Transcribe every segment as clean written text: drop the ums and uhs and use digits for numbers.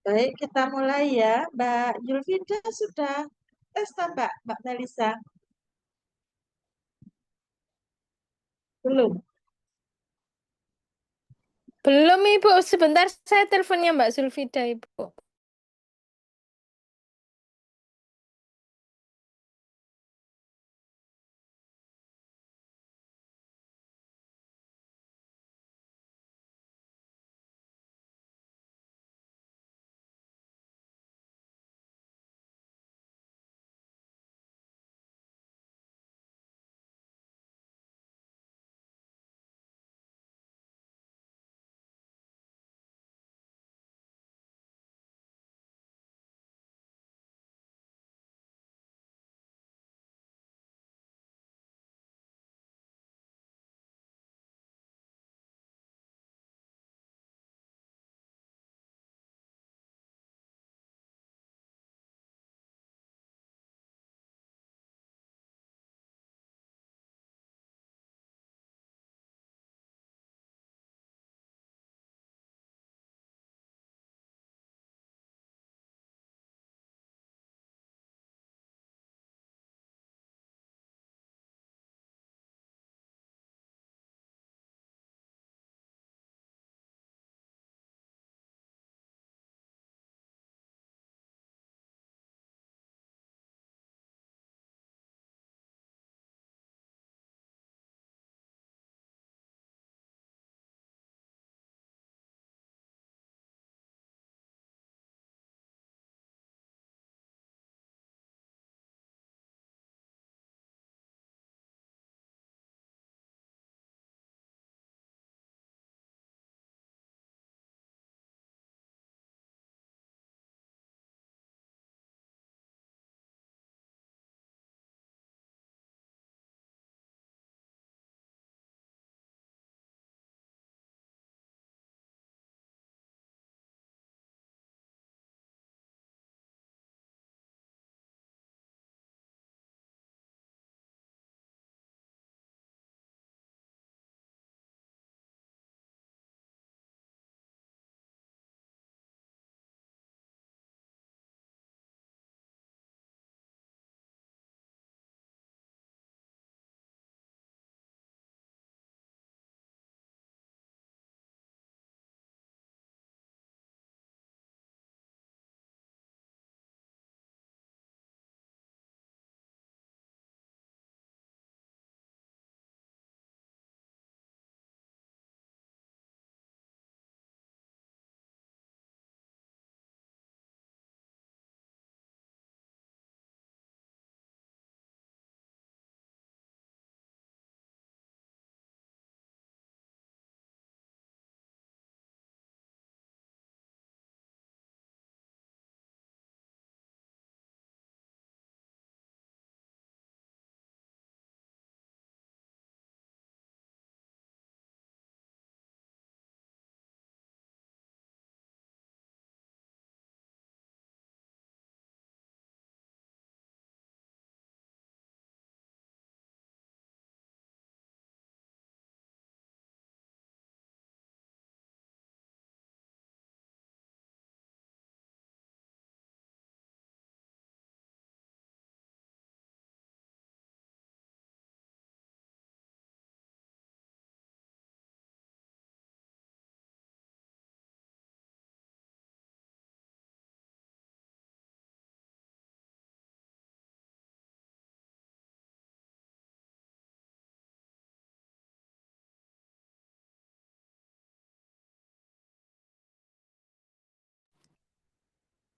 Baik, kita mulai ya. Mbak Julfida sudah tes, Mbak Melisa? Belum. Belum, Ibu. Sebentar, saya teleponnya Mbak Zulfida, Ibu.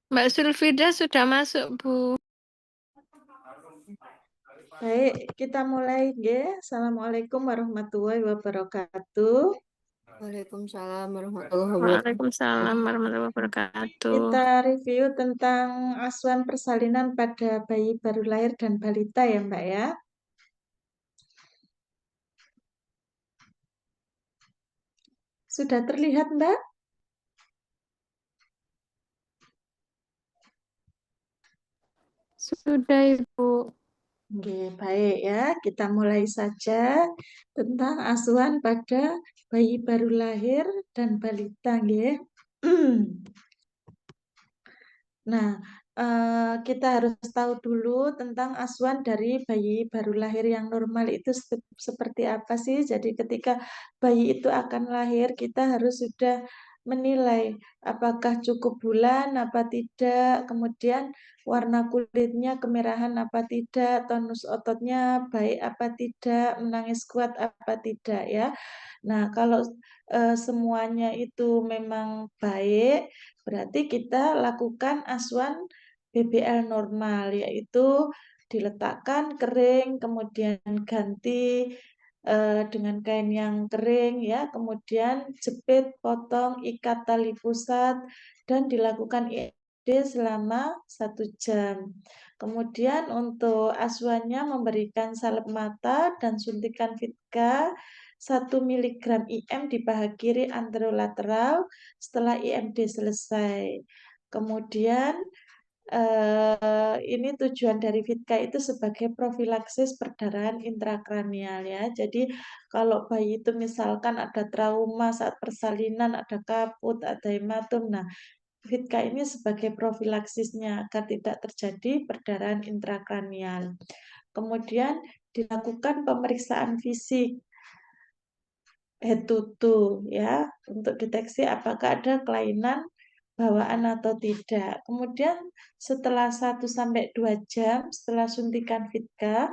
Mbak Zulfida sudah masuk, Bu. Baik, kita mulai nggih. Assalamualaikum warahmatullahi wabarakatuh. Waalaikumsalam warahmatullahi wabarakatuh. Waalaikumsalam warahmatullahi wabarakatuh. Kita review tentang asuhan persalinan pada bayi baru lahir dan balita ya, Mbak ya. Sudah terlihat, Mbak? Sudah, Ibu. Oke, baik ya. Kita mulai saja tentang asuhan pada bayi baru lahir dan balita, nggih. Nah, kita harus tahu dulu tentang asuhan dari bayi baru lahir yang normal itu seperti apa sih. Jadi ketika bayi itu akan lahir, kita harus sudah menilai apakah cukup bulan apa tidak, kemudian warna kulitnya kemerahan apa tidak, tonus ototnya baik apa tidak, menangis kuat apa tidak ya. Nah, kalau semuanya itu memang baik, berarti kita lakukan asuhan BBL normal, yaitu diletakkan kering, kemudian ganti dengan kain yang kering ya, kemudian jepit, potong, ikat tali pusat, dan dilakukan IMD selama 1 jam. Kemudian untuk asuhannya memberikan salep mata dan suntikan Vitka 1 mg IM di paha kiri anterolateral setelah IMD selesai. Kemudian ini tujuan dari Vitka itu sebagai profilaksis perdarahan intrakranial ya. Jadi kalau bayi itu misalkan ada trauma saat persalinan, ada kaput, ada hematom, nah Vitka ini sebagai profilaksisnya agar tidak terjadi perdarahan intrakranial. Kemudian dilakukan pemeriksaan fisik head to toe ya untuk deteksi apakah ada kelainan bawaan atau tidak. Kemudian setelah 1 sampai 2 jam setelah suntikan Vitka,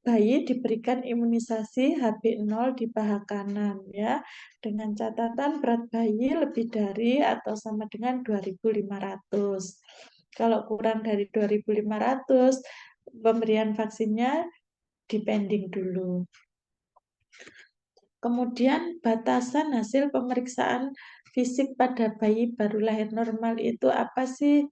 bayi diberikan imunisasi HB0 di paha kanan ya dengan catatan berat bayi lebih dari atau sama dengan 2.500. Kalau kurang dari 2.500, pemberian vaksinnya dipending dulu. Kemudian batasan hasil pemeriksaan fisik pada bayi baru lahir normal itu apa sih?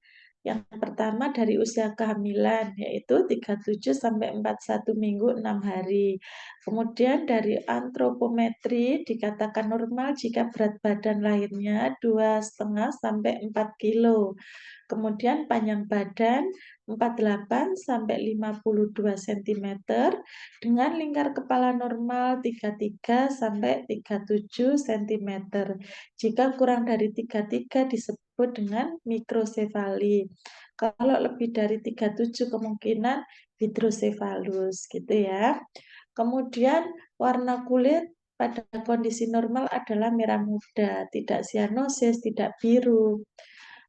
Yang pertama dari usia kehamilan yaitu 37 sampai 41 minggu 6 hari. Kemudian dari antropometri dikatakan normal jika berat badan lahirnya 2,5 sampai 4 kilo. Kemudian panjang badan 48 sampai 52 cm dengan lingkar kepala normal 33 sampai 37 cm. Jika kurang dari 33 disebut dengan mikrosefali. Kalau lebih dari 37 kemungkinan hidrosefalus gitu ya. Kemudian warna kulit pada kondisi normal adalah merah muda, tidak sianosis, tidak biru.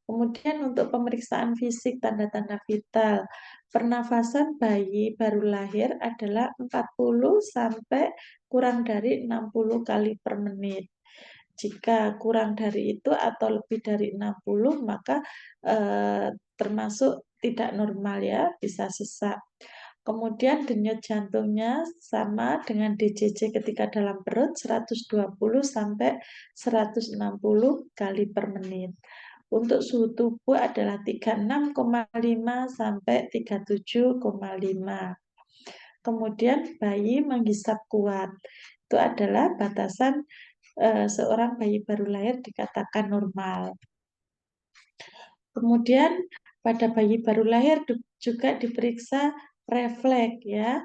Kemudian untuk pemeriksaan fisik tanda-tanda vital, pernafasan bayi baru lahir adalah 40 sampai kurang dari 60 kali per menit. Jika kurang dari itu atau lebih dari 60 maka termasuk tidak normal ya, bisa sesak. Kemudian denyut jantungnya sama dengan DJJ ketika dalam perut 120 sampai 160 kali per menit. Untuk suhu tubuh adalah 36,5 sampai 37,5. Kemudian bayi menghisap kuat. Itu adalah batasan seorang bayi baru lahir dikatakan normal. Kemudian pada bayi baru lahir juga diperiksa refleks ya.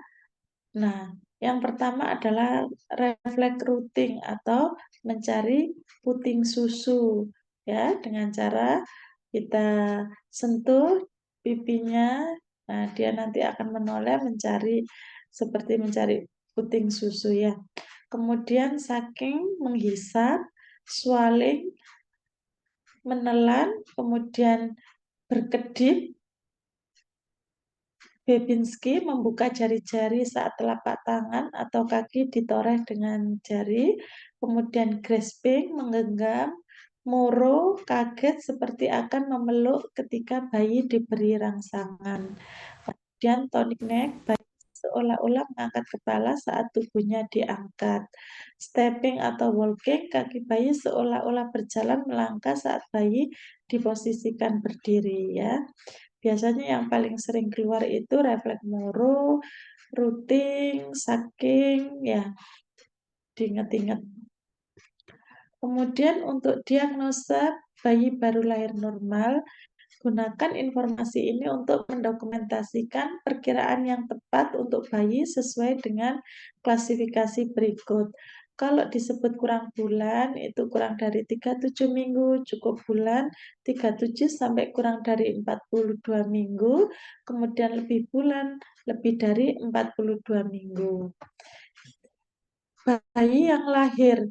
Nah, yang pertama adalah refleks routing atau mencari puting susu ya dengan cara kita sentuh pipinya. Nah, dia nanti akan menoleh mencari seperti mencari puting susu ya. Kemudian saking menghisap, swallowing, menelan, kemudian berkedip. Babinski membuka jari-jari saat telapak tangan atau kaki ditoreh dengan jari, kemudian grasping, menggenggam, moro, kaget seperti akan memeluk ketika bayi diberi rangsangan. Kemudian tonic neck, bayi seolah-olah mengangkat kepala saat tubuhnya diangkat. Stepping atau walking, kaki bayi seolah-olah berjalan melangkah saat bayi diposisikan berdiri ya. Biasanya yang paling sering keluar itu refleks moro, routing, sucking, ya diinget-inget. Kemudian untuk diagnosa bayi baru lahir normal, gunakan informasi ini untuk mendokumentasikan perkiraan yang tepat untuk bayi sesuai dengan klasifikasi berikut. Kalau disebut kurang bulan, itu kurang dari 37 minggu, cukup bulan 37 sampai kurang dari 42 minggu, kemudian lebih bulan, lebih dari 42 minggu. Bayi yang lahir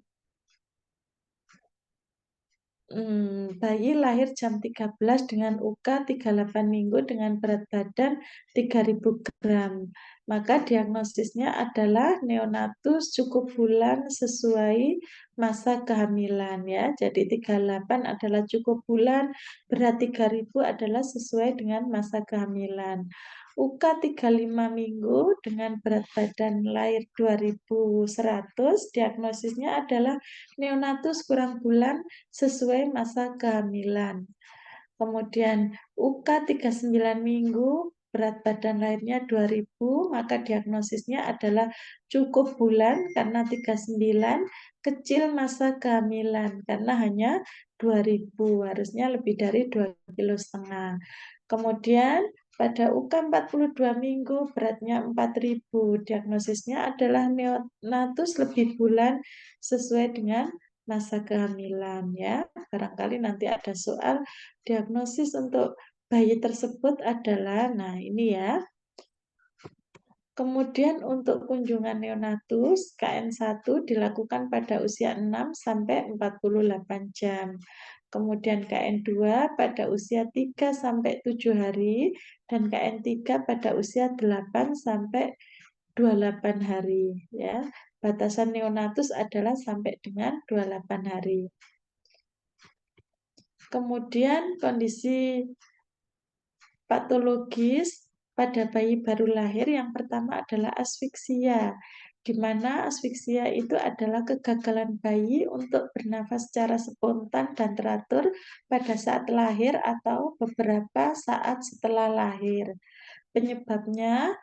bayi lahir jam 13 dengan UK 38 minggu dengan berat badan 3000 gram. Maka diagnosisnya adalah neonatus cukup bulan sesuai masa kehamilan ya. Jadi 38 adalah cukup bulan, berat 3000 adalah sesuai dengan masa kehamilan. UK 35 minggu dengan berat badan lahir 2100, diagnosisnya adalah neonatus kurang bulan sesuai masa kehamilan. Kemudian UK 39 minggu, berat badan lahirnya 2000, maka diagnosisnya adalah cukup bulan karena 39, kecil masa kehamilan karena hanya 2000, harusnya lebih dari 2,5 kg. Kemudian pada UK 42 minggu, beratnya 4000, diagnosisnya adalah neonatus lebih bulan sesuai dengan masa kehamilan ya. Barangkali nanti ada soal diagnosis untuk bayi tersebut adalah, nah ini ya. Kemudian untuk kunjungan neonatus, KN1 dilakukan pada usia 6 sampai 48 jam. Kemudian KN2 pada usia 3 sampai 7 hari dan KN3 pada usia 8 sampai 28 hari ya. Batasan neonatus adalah sampai dengan 28 hari. Kemudian kondisi patologis pada bayi baru lahir yang pertama adalah asfiksia, di mana asfiksia itu adalah kegagalan bayi untuk bernafas secara spontan dan teratur pada saat lahir atau beberapa saat setelah lahir. Penyebabnya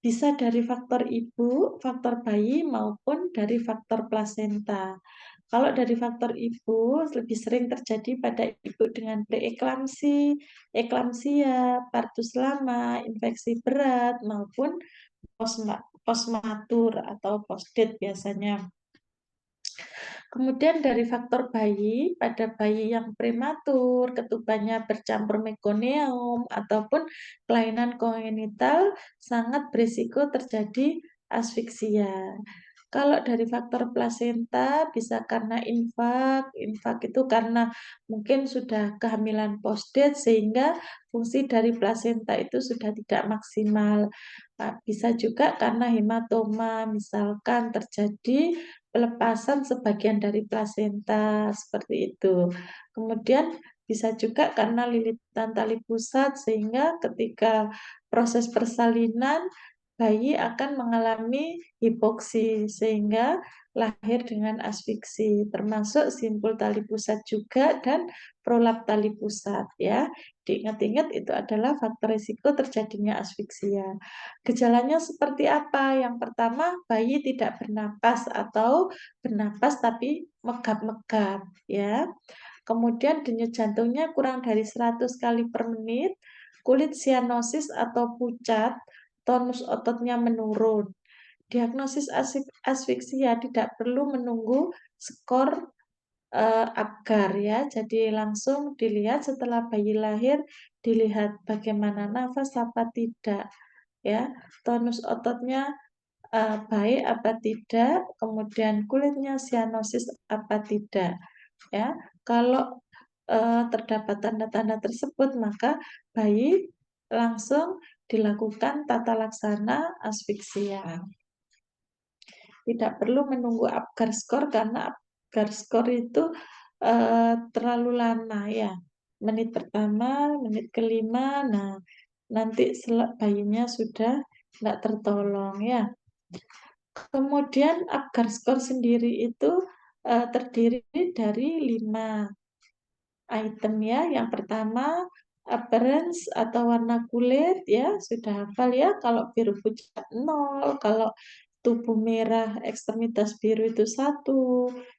bisa dari faktor ibu, faktor bayi, maupun dari faktor plasenta. Kalau dari faktor ibu, lebih sering terjadi pada ibu dengan preeklamsi, eklamsia, partus lama, infeksi berat, maupun postmatur atau postdate biasanya. Kemudian dari faktor bayi, pada bayi yang prematur, ketubannya bercampur mekonium, ataupun kelainan kongenital, sangat berisiko terjadi asfiksia. Kalau dari faktor plasenta bisa karena infak itu karena mungkin sudah kehamilan postdate sehingga fungsi dari plasenta itu sudah tidak maksimal. Nah, bisa juga karena hematoma, misalkan terjadi pelepasan sebagian dari plasenta seperti itu. Kemudian bisa juga karena lilitan tali pusat sehingga ketika proses persalinan bayi akan mengalami hipoksi sehingga lahir dengan asfiksi, termasuk simpul tali pusat juga dan prolap tali pusat ya. Diingat-ingat itu adalah faktor risiko terjadinya asfiksia. Gejalanya seperti apa? Yang pertama, bayi tidak bernapas atau bernapas tapi megap-megap ya. Kemudian denyut jantungnya kurang dari 100 kali per menit, kulit sianosis atau pucat, tonus ototnya menurun. Diagnosis asfiksia tidak perlu menunggu skor Apgar ya. Jadi langsung dilihat setelah bayi lahir, dilihat bagaimana nafas apa tidak ya. Tonus ototnya baik apa tidak, kemudian kulitnya sianosis apa tidak ya. Kalau terdapat tanda-tanda tersebut, maka bayi langsung dilakukan tata laksana asfiksia. Tidak perlu menunggu Apgar skor karena Apgar skor itu terlalu lama ya. Menit pertama, menit kelima, nah nanti bayinya sudah tidak tertolong ya. Kemudian Apgar skor sendiri itu terdiri dari 5 item ya. Yang pertama appearance atau warna kulit ya, sudah hafal ya. Kalau biru pucat 0, kalau tubuh merah ekstremitas biru itu 1,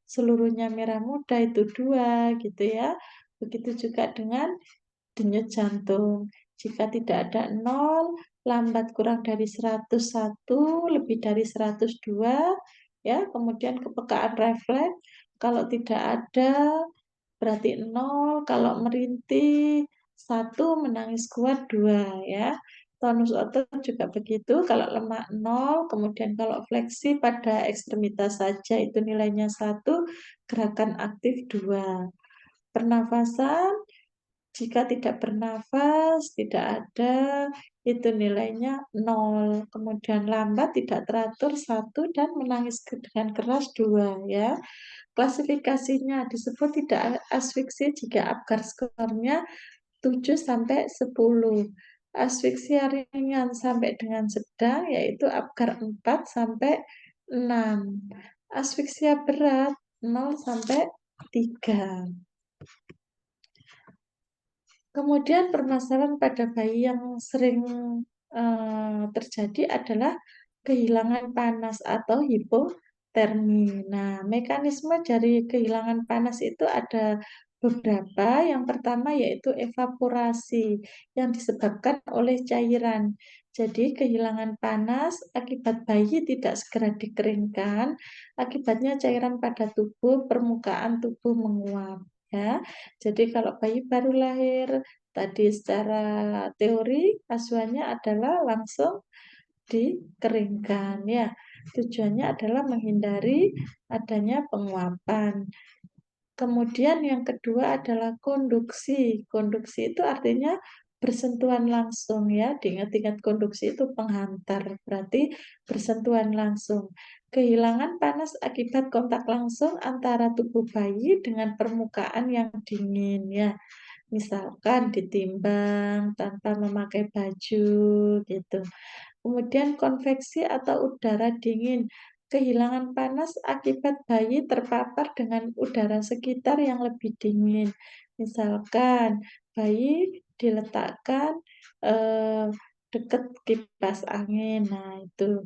seluruhnya merah muda itu 2 gitu ya. Begitu juga dengan denyut jantung. Jika tidak ada 0, lambat kurang dari 101, lebih dari 102, ya. Kemudian kepekaan refleks, kalau tidak ada berarti 0, kalau merintih 1, menangis kuat 2 ya. Tonus otot juga begitu, kalau lemak 0, kemudian kalau fleksi pada ekstremitas saja itu nilainya 1, gerakan aktif 2. Pernafasan, jika tidak bernafas, tidak ada, itu nilainya 0. Kemudian lambat, tidak teratur 1, dan menangis dengan keras 2 ya. Klasifikasinya disebut tidak asfiksi jika Apgar skornya 7 sampai 10. Asfiksia ringan sampai dengan sedang yaitu Apgar 4 sampai 6. Asfiksia berat 0 sampai 3. Kemudian permasalahan pada bayi yang sering terjadi adalah kehilangan panas atau hipotermi. Nah, mekanisme dari kehilangan panas itu ada beberapa. Yang pertama yaitu evaporasi yang disebabkan oleh cairan. Jadi kehilangan panas akibat bayi tidak segera dikeringkan, akibatnya cairan pada tubuh, permukaan tubuh menguap. Ya, jadi kalau bayi baru lahir, tadi secara teori asuhannya adalah langsung dikeringkan ya. Tujuannya adalah menghindari adanya penguapan. Kemudian yang kedua adalah konduksi. Konduksi itu artinya bersentuhan langsung ya. Diingat-ingat konduksi itu penghantar, berarti bersentuhan langsung. Kehilangan panas akibat kontak langsung antara tubuh bayi dengan permukaan yang dingin ya. Misalkan ditimbang tanpa memakai baju gitu. Kemudian konveksi atau udara dingin. Kehilangan panas akibat bayi terpapar dengan udara sekitar yang lebih dingin. Misalkan bayi diletakkan dekat kipas angin. Nah, itu.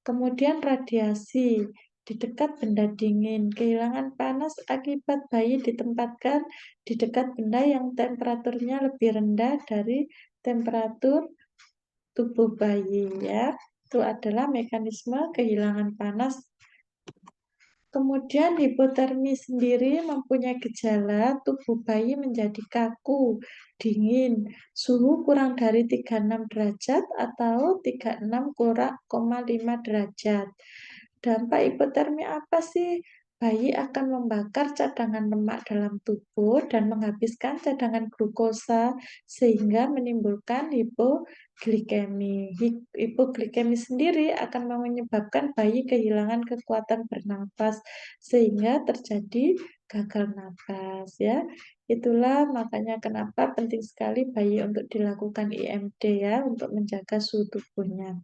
Kemudian radiasi di dekat benda dingin. Kehilangan panas akibat bayi ditempatkan di dekat benda yang temperaturnya lebih rendah dari temperatur tubuh bayi ya. Itu adalah mekanisme kehilangan panas. Kemudian hipotermi sendiri mempunyai gejala tubuh bayi menjadi kaku, dingin, suhu kurang dari 36 derajat atau 36,5 derajat. Dampak hipotermi apa sih? Bayi akan membakar cadangan lemak dalam tubuh dan menghabiskan cadangan glukosa sehingga menimbulkan hipoglikemi. Hipoglikemi sendiri akan menyebabkan bayi kehilangan kekuatan bernafas sehingga terjadi gagal nafas ya. Itulah makanya kenapa penting sekali bayi untuk dilakukan IMD ya untuk menjaga suhu tubuhnya.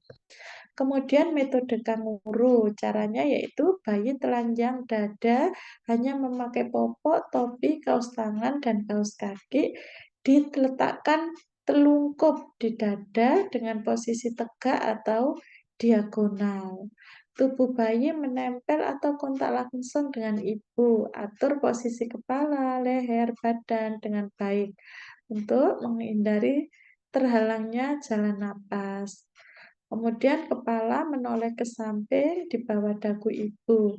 Kemudian metode kanguru, caranya yaitu bayi telanjang dada, hanya memakai popok, topi, kaos tangan, dan kaos kaki, diletakkan telungkup di dada dengan posisi tegak atau diagonal. Tubuh bayi menempel atau kontak langsung dengan ibu. Atur posisi kepala, leher, badan dengan baik untuk menghindari terhalangnya jalan napas. Kemudian kepala menoleh ke samping di bawah dagu ibu.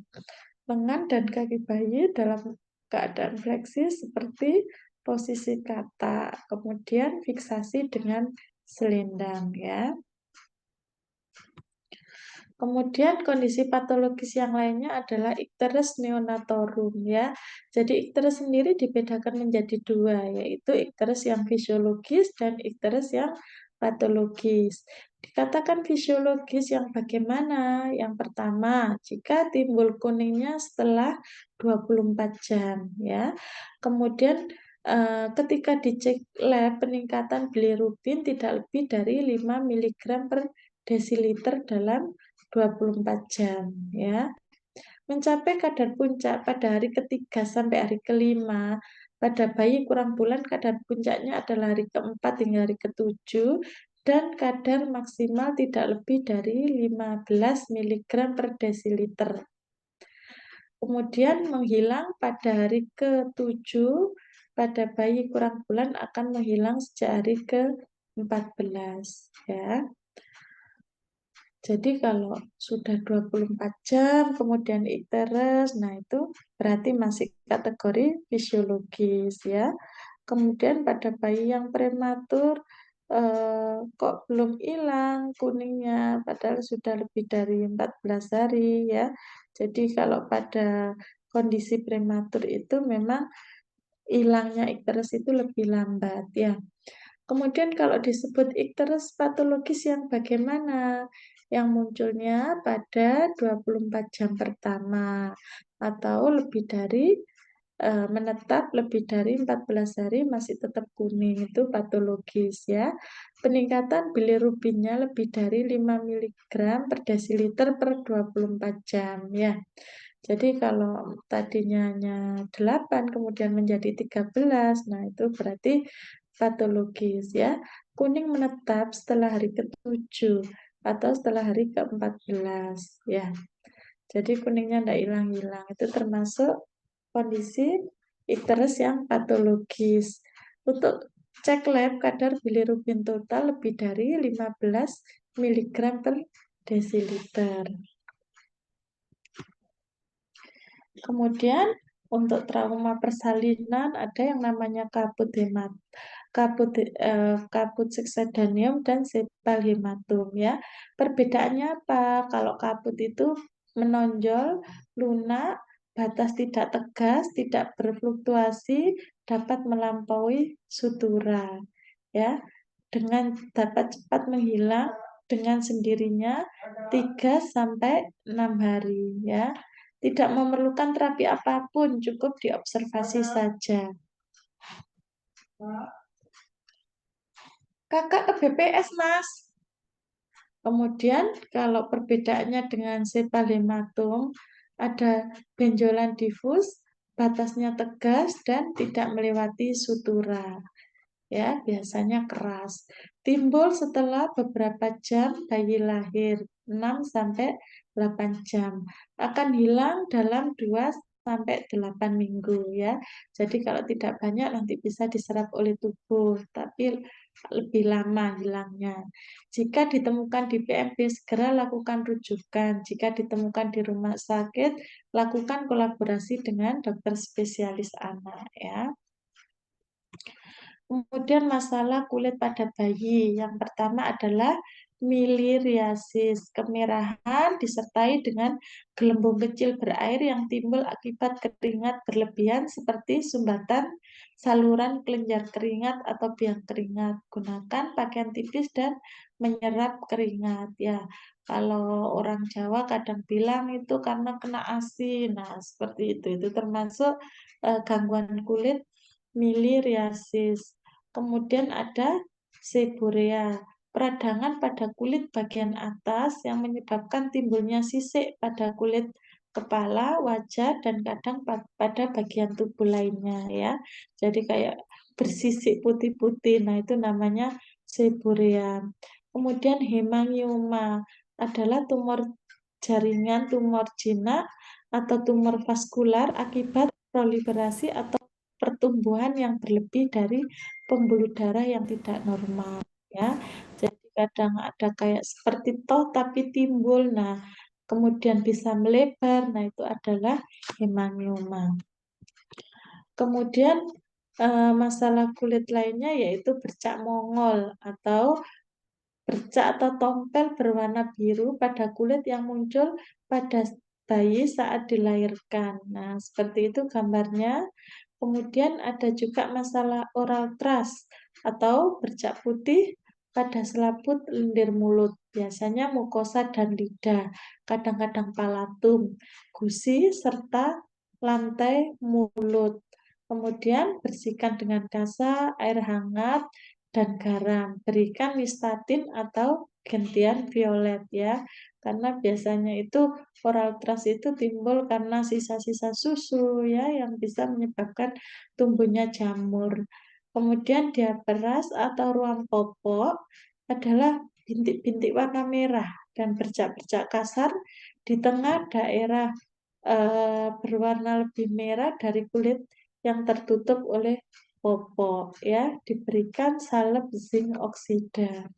Lengan dan kaki bayi dalam keadaan fleksi seperti posisi kata. Kemudian fiksasi dengan selendang ya. Kemudian kondisi patologis yang lainnya adalah ikterus neonatorum ya. Jadi ikterus sendiri dibedakan menjadi dua, yaitu ikterus yang fisiologis dan ikterus yang patologis. Dikatakan fisiologis yang bagaimana? Yang pertama, jika timbul kuningnya setelah 24 jam ya. Kemudian ketika dicek lab peningkatan bilirubin tidak lebih dari 5 mg per desiliter dalam 24 jam ya. Mencapai kadar puncak pada hari ketiga sampai hari kelima. Pada bayi kurang bulan kadar puncaknya adalah hari keempat hingga hari ketujuh dan kadar maksimal tidak lebih dari 15 mg per desiliter. Kemudian menghilang pada hari ke-7, pada bayi kurang bulan akan menghilang sejak hari ke-14 ya. Jadi kalau sudah 24 jam kemudian icterus, nah itu berarti masih kategori fisiologis ya. Kemudian pada bayi yang prematur kok belum hilang kuningnya padahal sudah lebih dari 14 hari ya. Jadi kalau pada kondisi prematur itu memang hilangnya icterus itu lebih lambat ya. Kemudian kalau disebut icterus patologis yang bagaimana? Yang munculnya pada 24 jam pertama atau lebih dari menetap lebih dari 14 hari masih tetap kuning itu patologis ya. Peningkatan bilirubinnya lebih dari 5 mg per desiliter per 24 jam ya. Jadi kalau tadinya hanya 8 kemudian menjadi 13, nah itu berarti patologis ya. Kuning menetap setelah hari ke-7 atau setelah hari ke-14 ya. Jadi kuningnya tidak hilang-hilang. Itu termasuk kondisi icterus yang patologis. Untuk cek lab kadar bilirubin total lebih dari 15 mg per desiliter. Kemudian untuk trauma persalinan ada yang namanya kabut succedaneum dan sepal hematum ya. Perbedaannya apa? Kalau kabut itu menonjol, lunak, batas tidak tegas, tidak berfluktuasi, dapat melampaui sutura ya. Dengan dapat cepat menghilang dengan sendirinya 3 sampai 6 hari ya. Tidak memerlukan terapi apapun, cukup diobservasi saja. Kakak ke BPS, Mas. Kemudian kalau perbedaannya dengan sepal hematum, ada benjolan difus, batasnya tegas dan tidak melewati sutura. Ya, biasanya keras. Timbul setelah beberapa jam bayi lahir, 6 sampai 8 jam. Akan hilang dalam 2 sampai 8 minggu ya. Jadi kalau tidak banyak nanti bisa diserap oleh tubuh, tapi lebih lama hilangnya. Jika ditemukan di PMB segera lakukan rujukan. Jika ditemukan di rumah sakit, lakukan kolaborasi dengan dokter spesialis anak ya. Kemudian masalah kulit pada bayi. Yang pertama adalah miliriasis, kemerahan disertai dengan gelembung kecil berair yang timbul akibat keringat berlebihan seperti sumbatan saluran kelenjar keringat atau biang keringat. Gunakan pakaian tipis dan menyerap keringat ya. Kalau orang Jawa kadang bilang itu karena kena asin. Nah, seperti itu. Itu termasuk gangguan kulit miliriasis. Kemudian ada seborea, peradangan pada kulit bagian atas yang menyebabkan timbulnya sisik pada kulit kepala, wajah, dan kadang pada bagian tubuh lainnya ya. Jadi kayak bersisik putih-putih, nah itu namanya seborea. Kemudian hemangioma adalah tumor jaringan, tumor jinak, atau tumor vaskular akibat proliferasi atau pertumbuhan yang berlebih dari pembuluh darah yang tidak normal ya. Jadi kadang ada kayak seperti toh tapi timbul. Nah, kemudian bisa melebar. Nah, itu adalah hemangioma. Kemudian masalah kulit lainnya yaitu bercak mongol atau bercak atau tompel berwarna biru pada kulit yang muncul pada bayi saat dilahirkan. Nah, seperti itu gambarnya. Kemudian ada juga masalah oral thrush atau bercak putih pada selaput lendir mulut. Biasanya mukosa dan lidah, kadang-kadang palatum, gusi, serta lantai mulut. Kemudian bersihkan dengan kasa, air hangat, dan garam. Berikan nystatin atau gentian violet ya. Karena biasanya itu oral thrush itu timbul karena sisa-sisa susu ya yang bisa menyebabkan tumbuhnya jamur. Kemudian diaperas atau ruam popok adalah bintik-bintik warna merah dan bercak-bercak kasar di tengah daerah berwarna lebih merah dari kulit yang tertutup oleh popok ya, diberikan salep zinc oksida.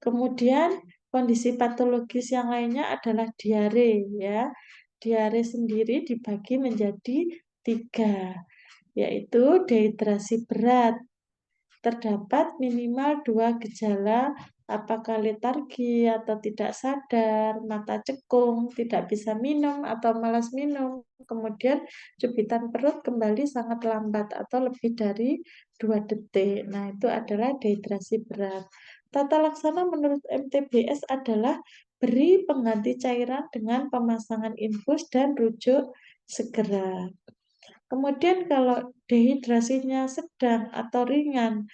Kemudian kondisi patologis yang lainnya adalah diare ya. Diare sendiri dibagi menjadi 3, yaitu dehidrasi berat. Terdapat minimal 2 gejala, apakah letargi atau tidak sadar, mata cekung, tidak bisa minum atau malas minum, kemudian cubitan perut kembali sangat lambat atau lebih dari 2 detik. Nah, itu adalah dehidrasi berat. Tata laksana menurut MTBS adalah beri pengganti cairan dengan pemasangan infus dan rujuk segera. Kemudian kalau dehidrasinya sedang atau ringan,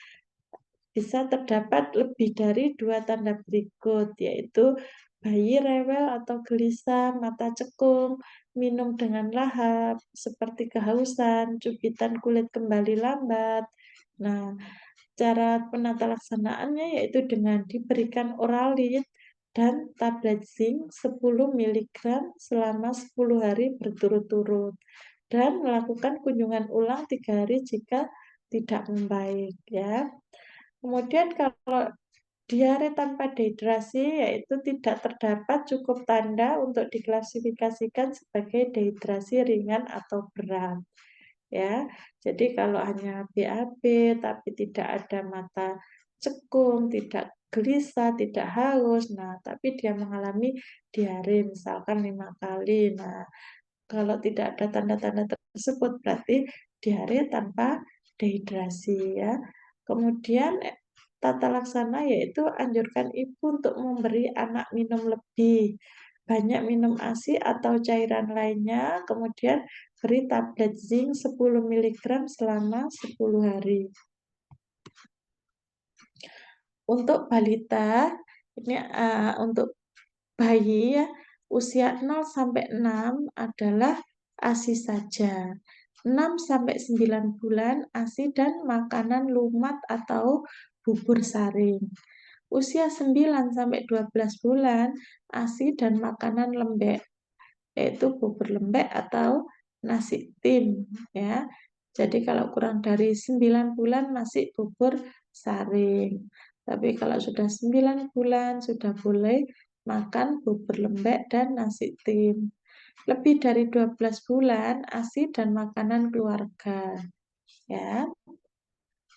bisa terdapat lebih dari 2 tanda berikut, yaitu bayi rewel atau gelisah, mata cekung, minum dengan lahap, seperti kehausan, cubitan kulit kembali lambat. Nah, cara penata laksanaannya yaitu dengan diberikan oralit dan tablet zinc 10 mg selama 10 hari berturut-turut dan melakukan kunjungan ulang 3 hari jika tidak membaik ya. Kemudian kalau diare tanpa dehidrasi yaitu tidak terdapat cukup tanda untuk diklasifikasikan sebagai dehidrasi ringan atau berat. Ya, jadi kalau hanya BAB tapi tidak ada mata cekung, tidak gelisah, tidak haus, nah tapi dia mengalami diare misalkan 5 kali. Nah, kalau tidak ada tanda-tanda tersebut berarti diare tanpa dehidrasi ya. Kemudian tata laksana yaitu anjurkan ibu untuk memberi anak minum lebih banyak minum ASI atau cairan lainnya, kemudian beri tablet zinc 10 mg selama 10 hari. Untuk balita, ini untuk bayi ya, usia 0 sampai 6 adalah ASI saja. 6 sampai 9 bulan ASI dan makanan lumat atau bubur saring. Usia 9 sampai 12 bulan ASI dan makanan lembek, yaitu bubur lembek atau nasi tim ya. Jadi kalau kurang dari 9 bulan masih bubur saring. Tapi kalau sudah 9 bulan sudah boleh makan bubur lembek dan nasi tim. Lebih dari 12 bulan ASI dan makanan keluarga. Ya.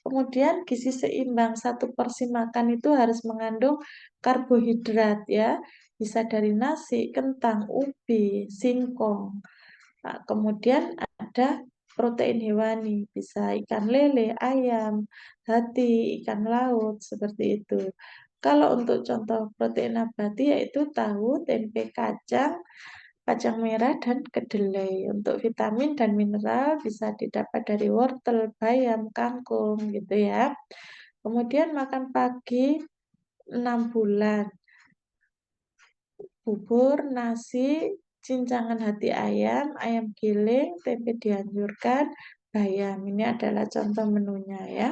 Kemudian gizi seimbang, 1 porsi makan itu harus mengandung karbohidrat ya. Bisa dari nasi, kentang, ubi, singkong. Nah, kemudian ada protein hewani, bisa ikan lele, ayam, hati, ikan laut, seperti itu. Kalau untuk contoh protein nabati yaitu tahu, tempe, kacang merah, dan kedelai. Untuk vitamin dan mineral bisa didapat dari wortel, bayam, kangkung gitu ya. Kemudian makan pagi 6 bulan. Bubur, nasi, cincangan hati ayam, ayam giling, tempe dianjurkan, bayam. Ini adalah contoh menunya ya.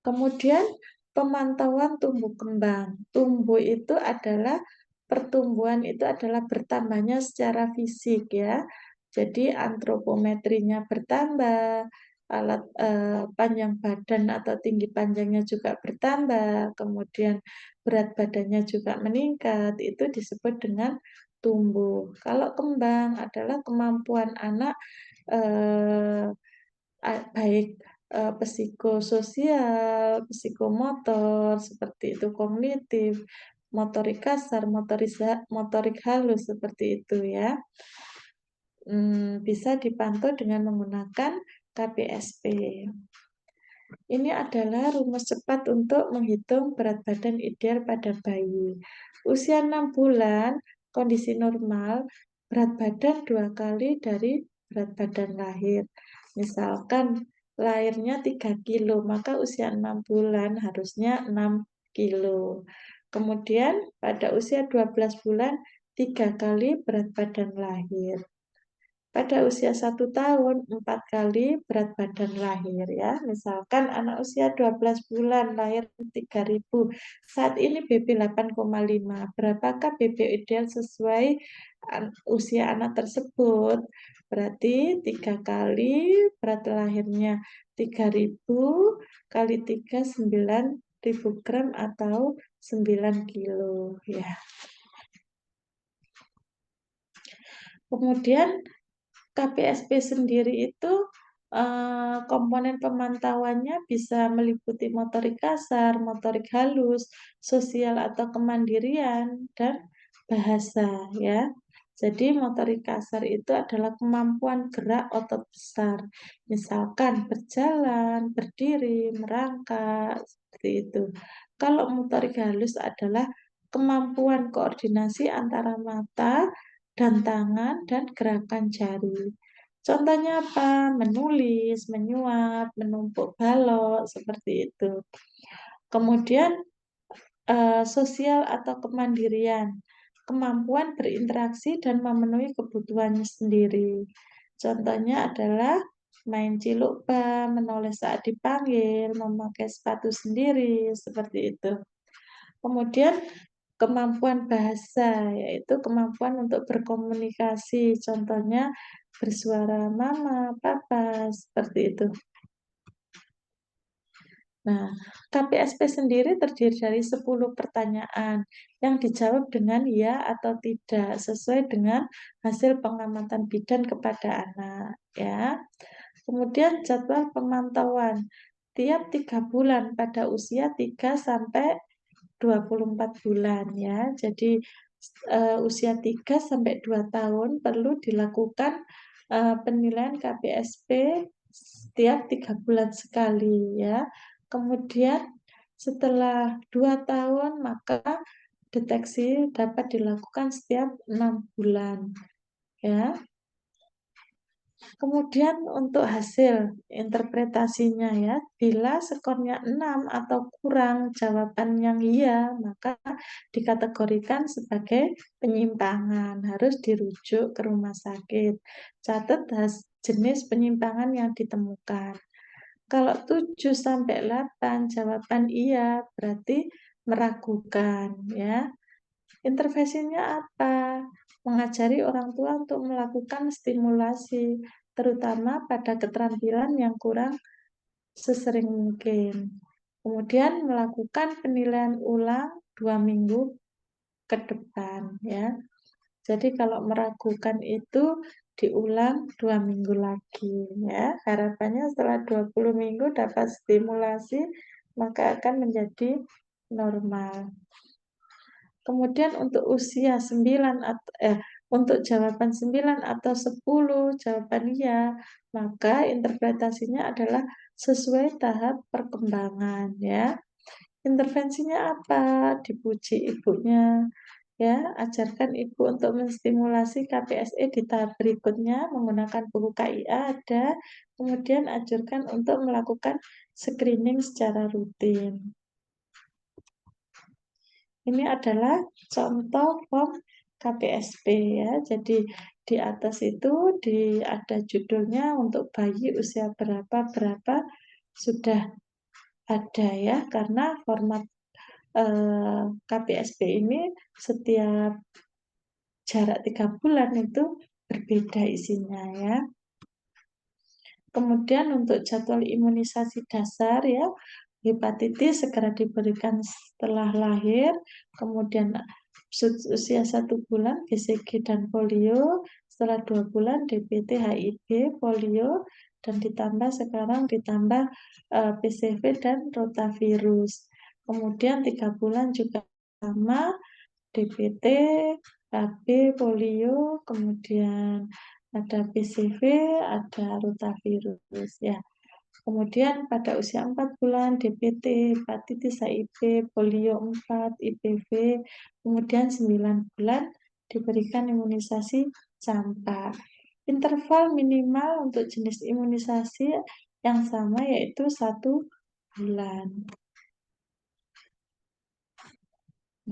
Kemudian pemantauan tumbuh kembang. Tumbuh itu adalah pertumbuhan itu adalah bertambahnya secara fisik ya. Jadi antropometrinya bertambah, alat panjang badan atau tinggi panjangnya juga bertambah, kemudian berat badannya juga meningkat, itu disebut dengan tumbuh. Kalau kembang adalah kemampuan anak eh, baik psikososial, psikomotor, seperti itu kognitif, motorik kasar, motorik halus seperti itu ya. Bisa dipantau dengan menggunakan KPSP. Ini adalah rumus cepat untuk menghitung berat badan ideal pada bayi. Usia 6 bulan, kondisi normal, berat badan 2 kali dari berat badan lahir. Misalkan lahirnya 3 kilo, maka usia 6 bulan harusnya 6 kilo. Kemudian pada usia 12 bulan, 3 kali berat badan lahir. Pada usia 1 tahun, 4 kali berat badan lahir ya. Misalkan anak usia 12 bulan lahir 3.000. Saat ini BB 8,5. Berapakah BB ideal sesuai usia anak tersebut? Berarti 3 kali berat lahirnya 3.000 kali 3 9.000 1000 gram atau 9 kilo ya. Kemudian KPSP sendiri itu komponen pemantauannya bisa meliputi motorik kasar, motorik halus, sosial atau kemandirian, dan bahasa ya. Jadi motorik kasar itu adalah kemampuan gerak otot besar, misalkan berjalan, berdiri, merangkak, seperti itu. Kalau motorik halus adalah kemampuan koordinasi antara mata dan tangan dan gerakan jari. Contohnya apa? Menulis, menyuap, menumpuk balok, seperti itu. Kemudian sosial atau kemandirian, kemampuan berinteraksi dan memenuhi kebutuhannya sendiri. Contohnya adalah main ciluk bam, menoleh saat dipanggil, memakai sepatu sendiri, seperti itu. Kemudian kemampuan bahasa, yaitu kemampuan untuk berkomunikasi, contohnya bersuara mama, papa, seperti itu. Nah, KPSP sendiri terdiri dari 10 pertanyaan yang dijawab dengan ya atau tidak sesuai dengan hasil pengamatan bidan kepada anak ya. Kemudian jadwal pemantauan tiap 3 bulan pada usia 3 sampai 24 bulan ya. Jadi usia 3 sampai 2 tahun perlu dilakukan penilaian KPSP setiap 3 bulan sekali ya. Kemudian setelah 2 tahun maka deteksi dapat dilakukan setiap 6 bulan ya. Kemudian untuk hasil interpretasinya ya, bila skornya 6 atau kurang jawaban yang iya, maka dikategorikan sebagai penyimpangan, harus dirujuk ke rumah sakit. Catat jenis penyimpangan yang ditemukan. Kalau 7 sampai 8 jawaban iya, berarti meragukan ya. Intervensinya apa? Mengajari orang tua untuk melakukan stimulasi, terutama pada keterampilan yang kurang sesering mungkin. Kemudian melakukan penilaian ulang 2 minggu ke depan ya. Jadi kalau meragukan itu diulang 2 minggu lagi ya. Harapannya setelah 20 minggu dapat stimulasi maka akan menjadi normal. Kemudian untuk usia 9 untuk jawaban 9 atau 10 jawaban iya, maka interpretasinya adalah sesuai tahap perkembangan ya. Intervensinya apa? Dipuji ibunya ya, ajarkan ibu untuk menstimulasi KPSE di tahap berikutnya menggunakan buku KIA ada, kemudian ajarkan untuk melakukan screening secara rutin. Ini adalah contoh form KPSP ya. Jadi di atas itu ada judulnya untuk bayi usia berapa sudah ada ya, karena format KPSP ini setiap jarak 3 bulan itu berbeda isinya ya. Kemudian untuk jadwal imunisasi dasar ya, hepatitis segera diberikan setelah lahir, kemudian usia 1 bulan BCG dan polio, setelah 2 bulan DPT, HIV, polio, dan sekarang ditambah PCV dan rotavirus. Kemudian 3 bulan juga sama DPT, HB, polio, kemudian ada PCV, ada rotavirus ya. Kemudian pada usia 4 bulan DPT, hepatitis HIV, polio 4, IPV, kemudian 9 bulan diberikan imunisasi campak. Interval minimal untuk jenis imunisasi yang sama yaitu 1 bulan.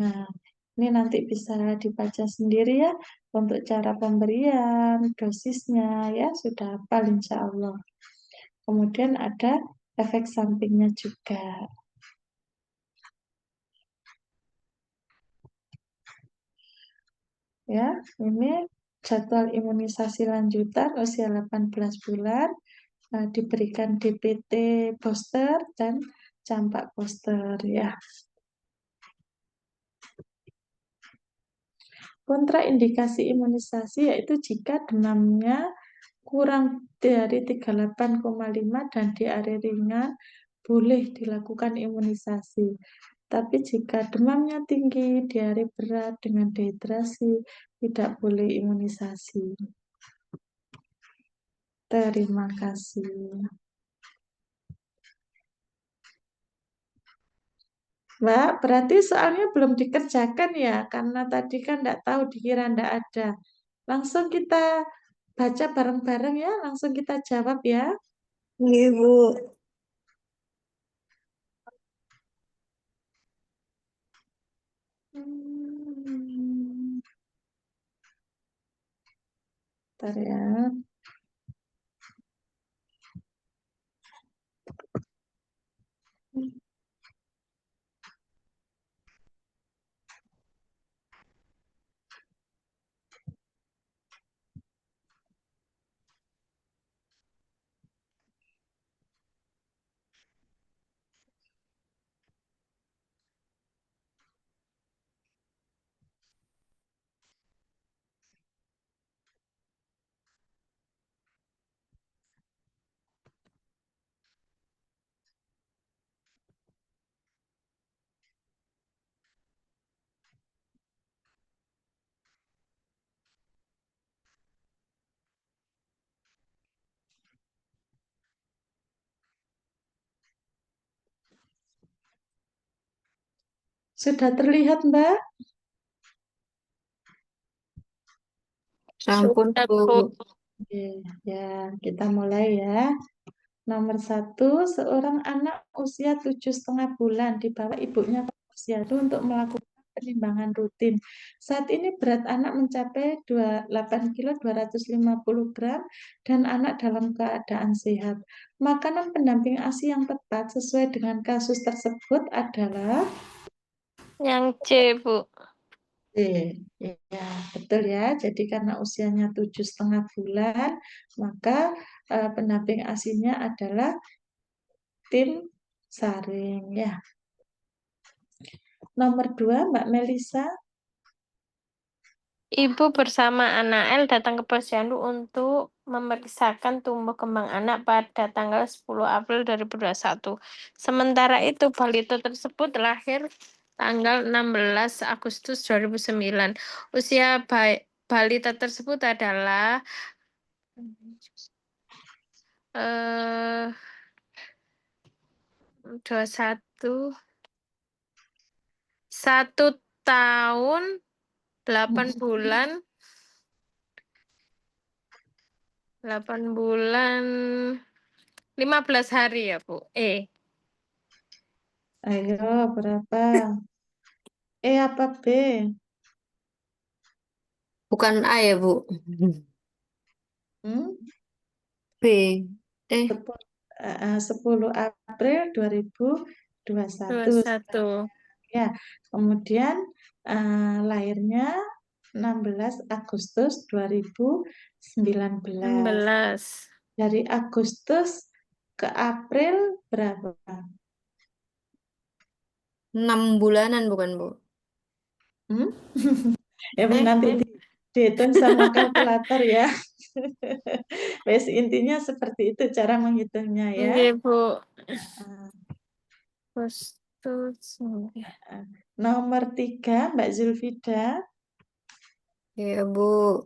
Nah, ini nanti bisa dibaca sendiri ya untuk cara pemberian, dosisnya ya sudah hafal insya Allah. Kemudian ada efek sampingnya juga. Ya, ini jadwal imunisasi lanjutan usia 18 bulan diberikan DPT booster dan campak poster ya. Kontraindikasi imunisasi yaitu jika demamnya kurang dari 38,5 dan diare ringan, boleh dilakukan imunisasi. Tapi jika demamnya tinggi, diare berat dengan dehidrasi, tidak boleh imunisasi. Terima kasih. Mbak, berarti soalnya belum dikerjakan ya, karena tadi kan enggak tahu, dikira enggak ada. Langsung kita baca bareng-bareng ya, langsung kita jawab ya. Iya, Bu. Bentar ya. Sudah terlihat, Mbak? Ampun, Sudah, Bu. Bu. Oke, ya, kita mulai ya. Nomor 1, seorang anak usia 7,5 bulan dibawa ibunya ke posyandu untuk melakukan penimbangan rutin. Saat ini berat anak mencapai 8 kilo 250 gram dan anak dalam keadaan sehat. Makanan pendamping ASI yang tepat sesuai dengan kasus tersebut adalah Yang C, Bu. Ya, betul ya. Jadi karena usianya 7,5 bulan, maka pendamping ASINya adalah tim saring ya. Nomor 2, Mbak Melisa. Ibu bersama anak L datang ke posyandu untuk memeriksakan tumbuh kembang anak pada tanggal 10 April 2021. Sementara itu, balita tersebut lahir tanggal 16 Agustus 2009. Usia balita tersebut adalah 1 tahun 8 bulan 15 hari ya, Bu. Ayo, berapa? E apa B? Bukan A ya, Bu. Hmm? B. Eh, 10 April 2021. 21. Ya, kemudian lahirnya 16 Agustus 2019. 16. Dari Agustus ke April berapa? 6 bulanan bukan, Bu? Hmm? Ya, Eh, nanti dihitung sama kalkulator ya. Wes, intinya seperti itu cara menghitungnya ya. Iya, Bu. Uh, Agustus. Nomor 3, Mbak Zulfida. ya, Bu.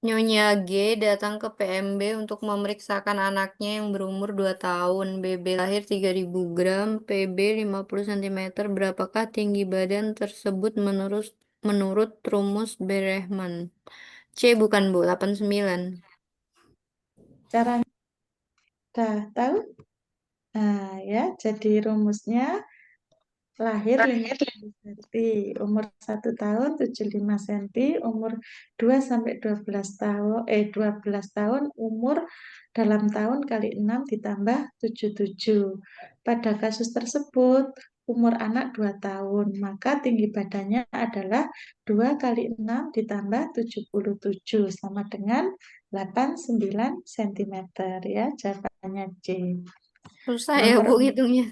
Nyonya G datang ke PMB untuk memeriksakan anaknya yang berumur 2 tahun. BB lahir 3.000 gram, PB 50 cm. Berapakah tinggi badan tersebut menurut rumus Berehman? C bukan, Bu, 89. Caranya udah tahu? Nah, ya, jadi rumusnya lahir 50 cm, umur 1 tahun 75 cm, umur 2 sampai 12 tahun 12 tahun, umur dalam tahun kali 6 ditambah 77. Pada kasus tersebut umur anak 2 tahun, maka tinggi badannya adalah 2 kali 6 ditambah 77 sama dengan 89 cm ya, jawabannya C. Susah ya, Nomor Bu, ngitungnya.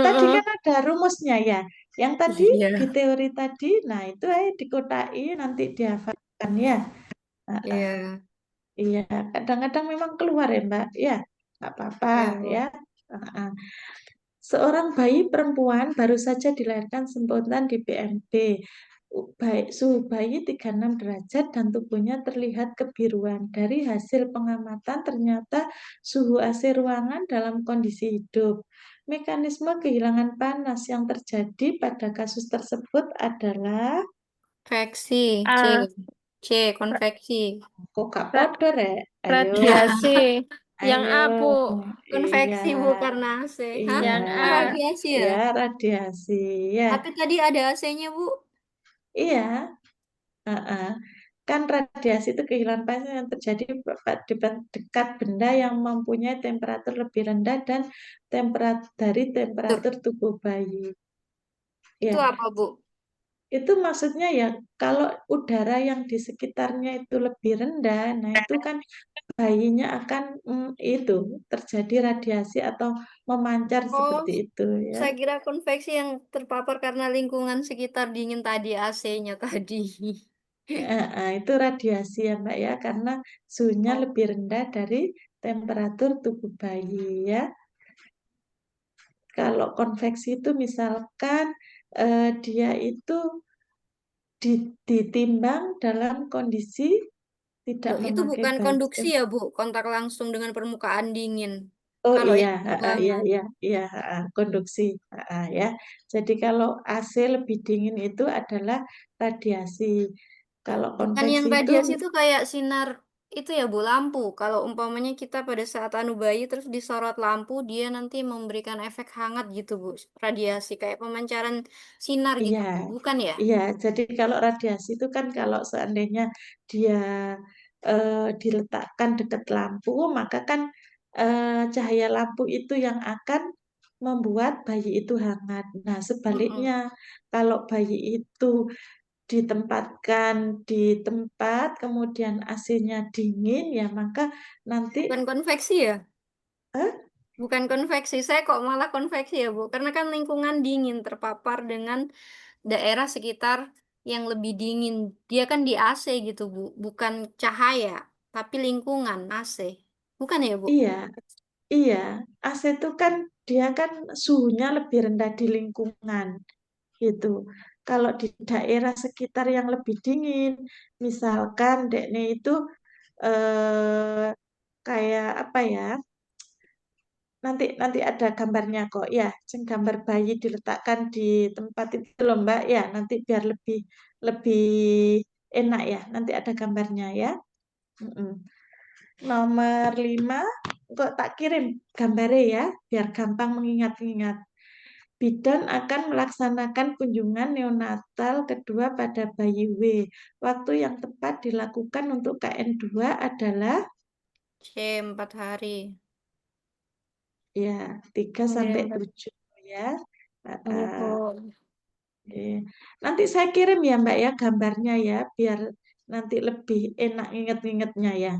tadi Mm-mm. kan ada rumusnya ya. Yang tadi di Iya, teori tadi, nah itu dikotai nanti dihafalkan ya. Heeh. iya, Iya, kadang-kadang memang keluar ya Mbak. Ya, nggak apa-apa iya, ya. Bu. Heeh. Seorang bayi perempuan baru saja dilahirkan spontan di PMB. Baik, suhu bayi 36 derajat dan tubuhnya terlihat kebiruan. Dari hasil pengamatan ternyata suhu AC ruangan dalam kondisi hidup. Mekanisme kehilangan panas yang terjadi pada kasus tersebut adalah Konveksi, C. Ah, C, konveksi. kok gak ra- podo rek? Ayo, radiasi. Yang ayo. A, Bu. Iya, Konveksi bu karena AC. Hah? iya, Yang Oh, A. radiasi ya? ya radiasi ya. Tapi tadi ada AC-nya, Bu. Iya, heeh. Kan radiasi itu kehilangan panas yang terjadi di dekat benda yang mempunyai temperatur lebih rendah dan dari Tuh, temperatur tubuh bayi. itu Ya, apa, Bu? itu maksudnya ya kalau udara yang di sekitarnya itu lebih rendah, nah itu kan bayinya akan itu terjadi radiasi atau memancar Oh, seperti itu ya. saya kira konveksi yang terpapar karena lingkungan sekitar dingin tadi, AC-nya tadi. Itu radiasi ya Mbak ya, karena suhunya Oh, lebih rendah dari temperatur tubuh bayi ya. Kalau konveksi itu misalkan dia itu ditimbang dalam kondisi tidak loh, itu memakai bukan baju. konduksi ya, Bu? Kontak langsung dengan permukaan dingin. Oh Kalau iya, yang iya, ruangan. iya, iya, konduksi, ya. Jadi kalau AC lebih dingin itu adalah radiasi. Kalau Bukan yang konveksi itu, radiasi itu kayak sinar itu ya Bu, lampu. Kalau umpamanya kita pada saat anu bayi terus disorot lampu, dia nanti memberikan efek hangat gitu Bu. Radiasi kayak pemancaran sinar iya, gitu Bu. Bukan ya? iya. Jadi kalau radiasi itu kan kalau seandainya dia diletakkan dekat lampu, maka kan cahaya lampu itu yang akan membuat bayi itu hangat. Nah, Mm-mm. sebaliknya kalau bayi itu ditempatkan di tempat kemudian AC-nya dingin ya maka nanti Bukan konveksi ya? eh, Bukan konveksi. Saya kok malah konveksi ya Bu. Karena kan lingkungan dingin terpapar dengan daerah sekitar yang lebih dingin. Dia kan di AC gitu Bu. Bukan cahaya, tapi lingkungan AC. Bukan ya Bu? iya iya AC itu kan dia kan suhunya lebih rendah di lingkungan gitu. Kalau di daerah sekitar yang lebih dingin, misalkan dekne itu eh, kayak apa ya? Nanti nanti ada gambarnya kok ya, ceng gambar bayi diletakkan di tempat itu loh Mbak ya, nanti biar lebih lebih enak ya, nanti ada gambarnya ya. Mm-mm. Nomor 5, kok tak kirim gambarnya ya, biar gampang mengingat-ingat. Bidan akan melaksanakan kunjungan neonatal kedua pada bayi W. Waktu yang tepat dilakukan untuk KN2 adalah C 4 hari. ya 3 Iya, sampai Mbak. 7 ya. Iya, Bu. Oke. Nanti saya kirim ya Mbak ya gambarnya ya biar nanti lebih enak inget-ingetnya ya.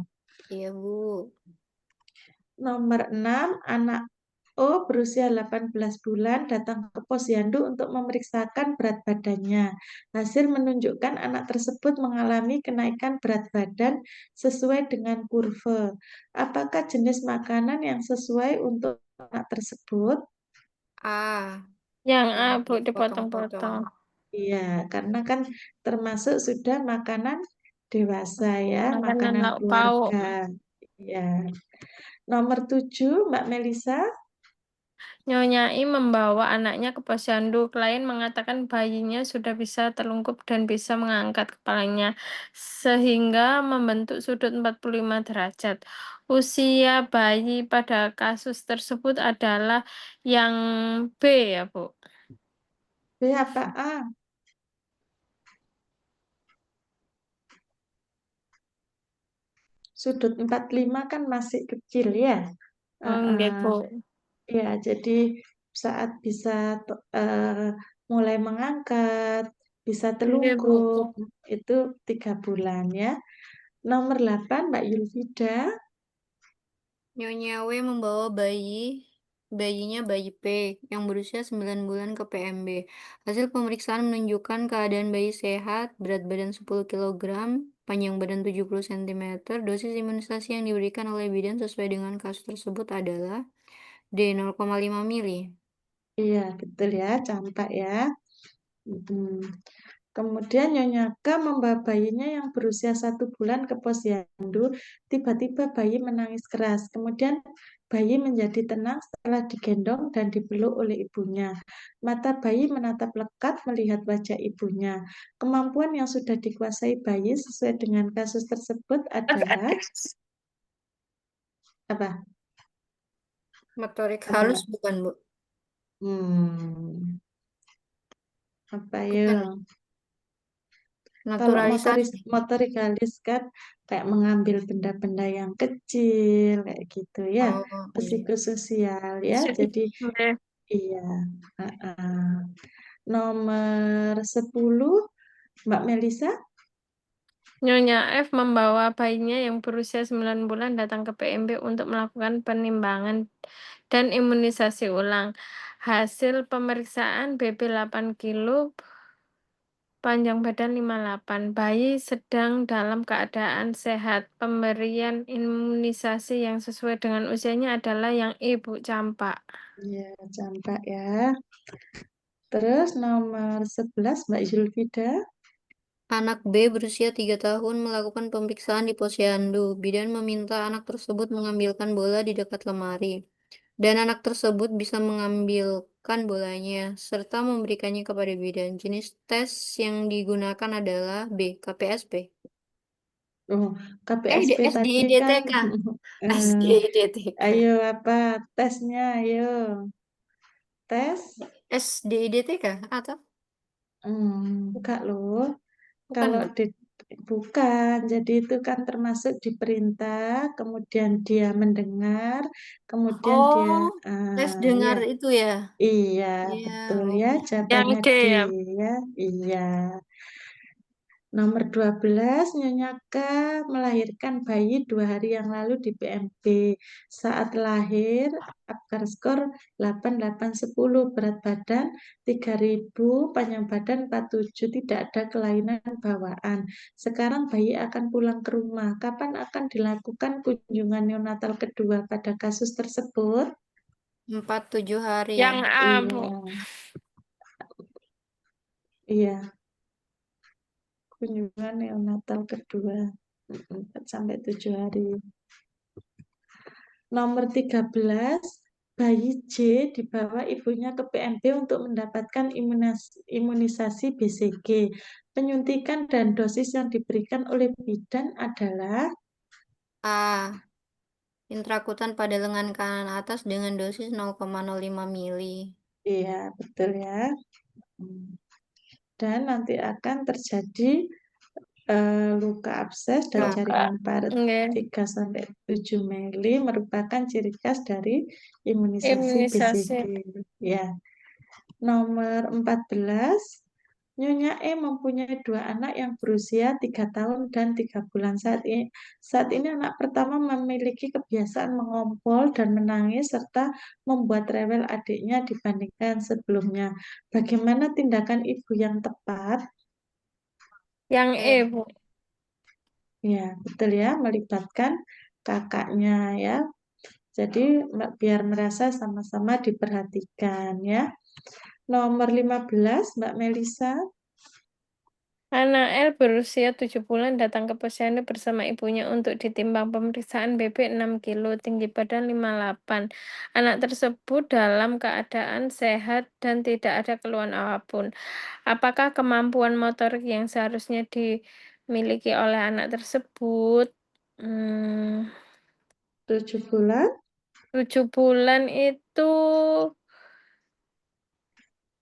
Iya, Bu. Nomor 6, anak O berusia 18 bulan datang ke posyandu untuk memeriksakan berat badannya. Hasil menunjukkan anak tersebut mengalami kenaikan berat badan sesuai dengan kurve. Apakah jenis makanan yang sesuai untuk anak tersebut? A. Yang A, Yang Bu, dipotong-potong. dipotong-potong. Iya, karena kan termasuk sudah makanan dewasa ya, Makanan makanan lauk pauk. keluarga. Ya. Nomor 7, Mbak Melisa. Nyonya I membawa anaknya ke posyandu. Klien mengatakan bayinya sudah bisa terlungkup dan bisa mengangkat kepalanya sehingga membentuk sudut 45 derajat. Usia bayi pada kasus tersebut adalah yang B ya, Bu. B apa A? Sudut 45 kan masih kecil ya. Nggih, Heeh. Bu. Ya, jadi saat bisa mulai mengangkat, bisa Nggih, Bu. telungkup, itu 3 bulan ya. Nomor 8, Mbak Yulfida. Nyonya W membawa bayinya bayi P yang berusia 9 bulan ke PMB. Hasil pemeriksaan menunjukkan keadaan bayi sehat, berat badan 10 kilogram, panjang badan 70 cm. Dosis imunisasi yang diberikan oleh bidan sesuai dengan kasus tersebut adalah D 0,5 mili. Iya, betul ya, campak ya. Hmm. Kemudian Nyonya K membawa bayinya yang berusia 1 bulan ke posyandu. Tiba-tiba bayi menangis keras. Kemudian bayi menjadi tenang setelah digendong dan dipeluk oleh ibunya. Mata bayi menatap lekat melihat wajah ibunya. Kemampuan yang sudah dikuasai bayi sesuai dengan kasus tersebut adalah apa? Motorik halus Apa? bukan, Bu? Hmm, apa ya? Bukan. Kalau motoris, Naturalisasi. motorik halus kan kayak mengambil benda-benda yang kecil kayak gitu ya. Oh, iya. Psikososial ya. Jadi iya. Nomor 10 Mbak Melisa. Nyonya F membawa bayinya yang berusia 9 bulan datang ke PMB untuk melakukan penimbangan dan imunisasi ulang. Hasil pemeriksaan BB 8 kilo, panjang badan 58. Bayi sedang dalam keadaan sehat. Pemberian imunisasi yang sesuai dengan usianya adalah yang Ibu campak. Ya, campak ya. Terus nomor 11 Mbak Zulfida. Anak B berusia 3 tahun melakukan pemeriksaan di posyandu. Bidan meminta anak tersebut mengambilkan bola di dekat lemari. Dan anak tersebut bisa mengambilkan bolanya, serta memberikannya kepada bidan. Jenis tes yang digunakan adalah B. KPSP. Oh, KPSP tadi kan. SDIDTK. eh, SDIDTK. Ayo apa tesnya? Ayo tes. SDIDTK atau? Enggak loh. Bukan, Kalau Bu. bukan, jadi itu kan termasuk diperintah, kemudian dia mendengar, kemudian dia Oh, tes ya, dengar itu ya? iya Iya, betul ya, oke. Yang jawabannya D D ya. ya, iya. Nomor 12 Nyonya K melahirkan bayi 2 hari yang lalu di PMB. Saat lahir, Apgar skor 8810, berat badan 3000, panjang badan 47, tidak ada kelainan bawaan. Sekarang bayi akan pulang ke rumah. Kapan akan dilakukan kunjungan neonatal kedua pada kasus tersebut? 47 hari ya. Yang A, Bu. Iya, iya, kunjungan neonatal kedua 4 sampai 7 hari. Nomor 13, bayi J dibawa ibunya ke PMB untuk mendapatkan imunisasi BCG. Penyuntikan dan dosis yang diberikan oleh bidan adalah A. Intrakutan pada lengan kanan atas dengan dosis 0,05 mili. iya, betul ya. Dan nanti akan terjadi luka abses dan jaringan parut Nggih. 3 sampai 7 mili merupakan ciri khas dari imunisasi Imunisasi. BCG. Ya. Nomor 14, Nyonya E mempunyai 2 anak yang berusia 3 tahun dan 3 bulan. Saat ini anak pertama memiliki kebiasaan mengompol dan menangis serta membuat rewel adiknya dibandingkan sebelumnya. Bagaimana tindakan ibu yang tepat? Yang E, Eh, Bu. Ya, betul ya, melibatkan kakaknya ya. Jadi biar merasa sama-sama diperhatikan ya. Nomor 15, Mbak Melisa. Anak L berusia 7 bulan datang ke posyandu bersama ibunya untuk ditimbang pemeriksaan BB 6 kilo, tinggi badan 58. Anak tersebut dalam keadaan sehat dan tidak ada keluhan apapun. Apakah kemampuan motorik yang seharusnya dimiliki oleh anak tersebut? 7 bulan. 7 bulan itu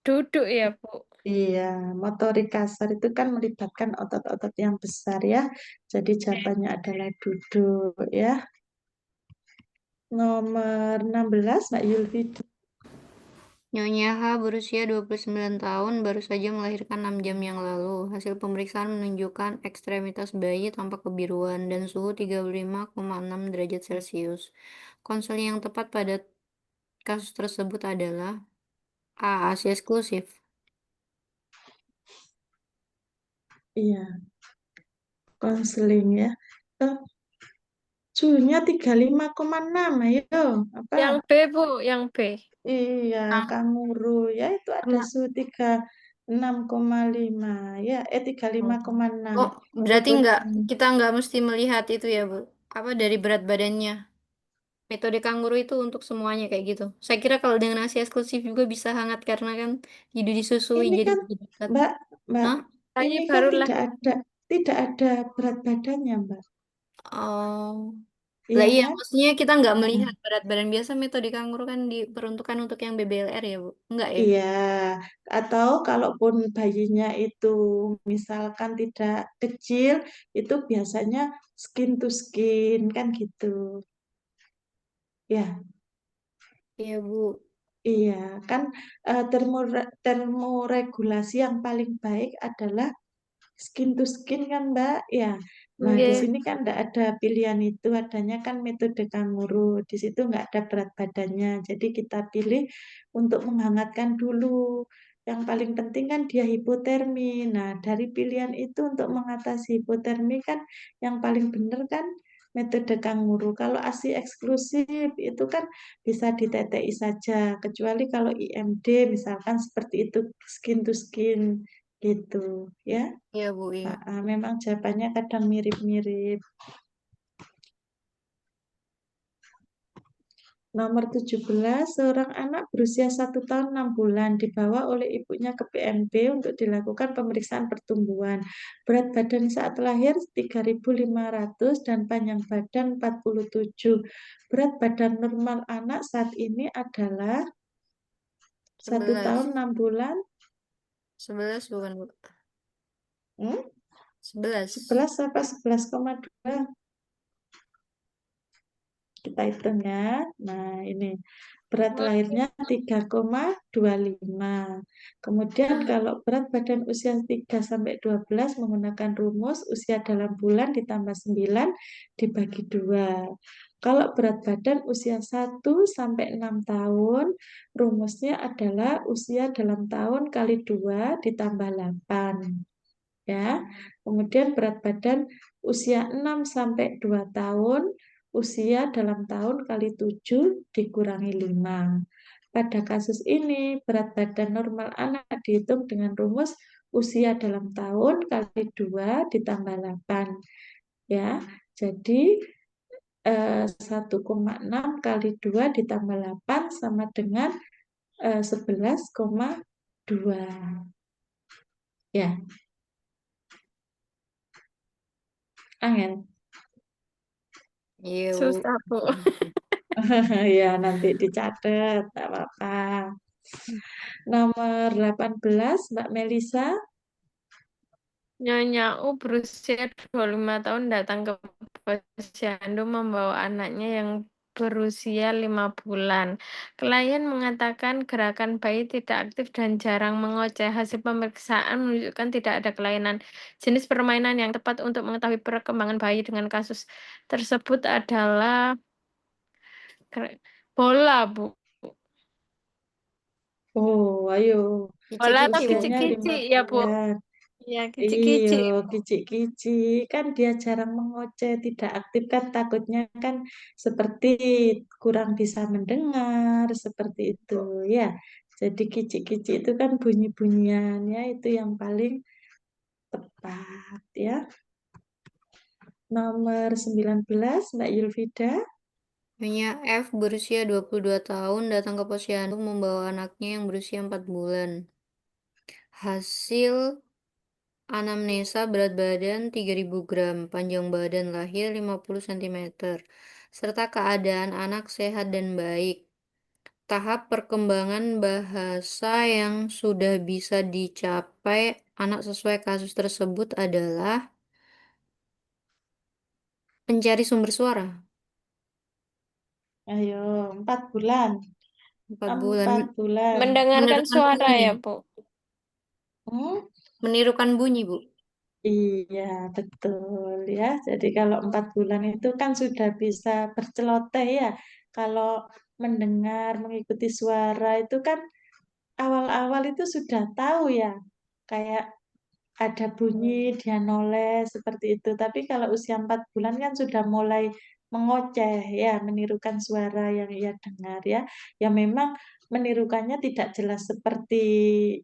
duduk ya, Bu. Iya, motorik kasar itu kan melibatkan otot-otot yang besar ya. Jadi jawabannya adalah duduk ya. Nomor 16, Mbak Yulvi. Nyonya H berusia 29 tahun, baru saja melahirkan 6 jam yang lalu. Hasil pemeriksaan menunjukkan ekstremitas bayi tampak kebiruan dan suhu 35,6 derajat Celcius. Konseling yang tepat pada kasus tersebut adalah A. ASI eksklusif. Iya, konseling ya. Eh, Suhunya 35,6, ayo. Apa? Yang B, Bu, yang B. Iya, Nah, kanguru. Ya, itu ada enggak. suhu 36,5. Ya, 35,6. Oh, berarti enggak, Hipotermia. kita enggak mesti melihat itu ya, Bu. Apa dari berat badannya? Metode kanguru itu untuk semuanya kayak gitu. Saya kira kalau dengan ASI eksklusif juga bisa hangat karena kan disusui Ini jadi kan, lebih dekat. Mbak, Mbak, Hah? Bayi ini kan baru tidak lahir. ada, tidak ada berat badannya, Mbak. Oh. Lah Iya iya, kan? maksudnya kita nggak Nah, melihat berat badan biasa metode kanguru kan diperuntukkan untuk yang BBLR ya, Bu? Enggak ya? iya. Atau kalaupun bayinya itu misalkan tidak kecil, itu biasanya skin to skin kan gitu. Ya, Iya, Bu. iya kan termoregulasi yang paling baik adalah skin to skin kan Mbak? Ya. Nah, di Nggih. sini kan tidak ada pilihan itu, adanya kan metode kanguru. Di situ nggak ada berat badannya. Jadi kita pilih untuk menghangatkan dulu. Yang paling penting kan dia hipotermi. Nah, dari pilihan itu untuk mengatasi hipotermi kan yang paling benar kan metode kanguru. Kalau ASI eksklusif itu kan bisa ditetei saja. Kecuali kalau IMD misalkan seperti itu skin to skin gitu ya. Iya, Bu, iya. Memang jawabannya kadang mirip-mirip. Nomor 17, seorang anak berusia 1 tahun 6 bulan dibawa oleh ibunya ke PMB untuk dilakukan pemeriksaan pertumbuhan. Berat badan saat lahir 3.500 dan panjang badan 47. Berat badan normal anak saat ini adalah 1 tahun 11. 6 bulan. 11 bukan, Bu? Hmm? 11. 11 apa 11,2? Kita hitung ya. Nah, ini berat lahirnya 3,25. Kemudian kalau berat badan usia 3 sampai 12 menggunakan rumus usia dalam bulan ditambah 9 dibagi 2. Kalau berat badan usia 1 sampai 6 tahun, rumusnya adalah usia dalam tahun kali 2 ditambah 8. Ya. Kemudian berat badan usia 6 sampai 2 tahun, usia dalam tahun kali 7 dikurangi 5. Pada kasus ini, berat badan normal anak dihitung dengan rumus usia dalam tahun kali 2 ditambah 8. Ya, jadi 1,6 kali 2 ditambah 8 sama dengan 11,2. Ya, angin. Iya, Bu. Susah, Bu. Ya, nanti dicatat, tak apa-apa. Nomor 18, Mbak Melisa. Nyonya U berusia 25 tahun datang ke posyandu membawa anaknya yang berusia 5 bulan. Klien mengatakan gerakan bayi tidak aktif dan jarang mengoceh. Hasil pemeriksaan menunjukkan tidak ada kelainan. Jenis permainan yang tepat untuk mengetahui perkembangan bayi dengan kasus tersebut adalah bola, Bu. Oh, ayo. Bola atau Kicik-kicik, Bu. Usianya kicik-kicik 5 ya, Bu? bulan. Ya, Iya, kicik-kicik. kicik-kicik. Kan dia jarang mengoceh, tidak aktif kan takutnya kan seperti kurang bisa mendengar, seperti itu. Ya, jadi kicik-kicik itu kan bunyi-bunyiannya itu yang paling tepat ya. Nomor 19, Mbak Yulfida. Nyonya F berusia 22 tahun datang ke posyandu membawa anaknya yang berusia 4 bulan. Hasil anamnesa berat badan 3.000 gram, panjang badan lahir 50 cm, serta keadaan anak sehat dan baik. Tahap perkembangan bahasa yang sudah bisa dicapai anak sesuai kasus tersebut adalah mencari sumber suara. Ayo, 4 bulan. 4 bulan. 4 bulan. Mendengarkan Menirukan suara bunyi. ya, Bu. Hmm? Menirukan bunyi, Bu. Iya, betul ya. Jadi kalau 4 bulan itu kan sudah bisa berceloteh ya. Kalau mendengar, mengikuti suara itu kan awal-awal itu sudah tahu ya. Kayak ada bunyi, dia noleh seperti itu. Tapi kalau usia 4 bulan kan sudah mulai mengoceh ya, menirukan suara yang ia dengar ya. Ya memang menirukannya tidak jelas seperti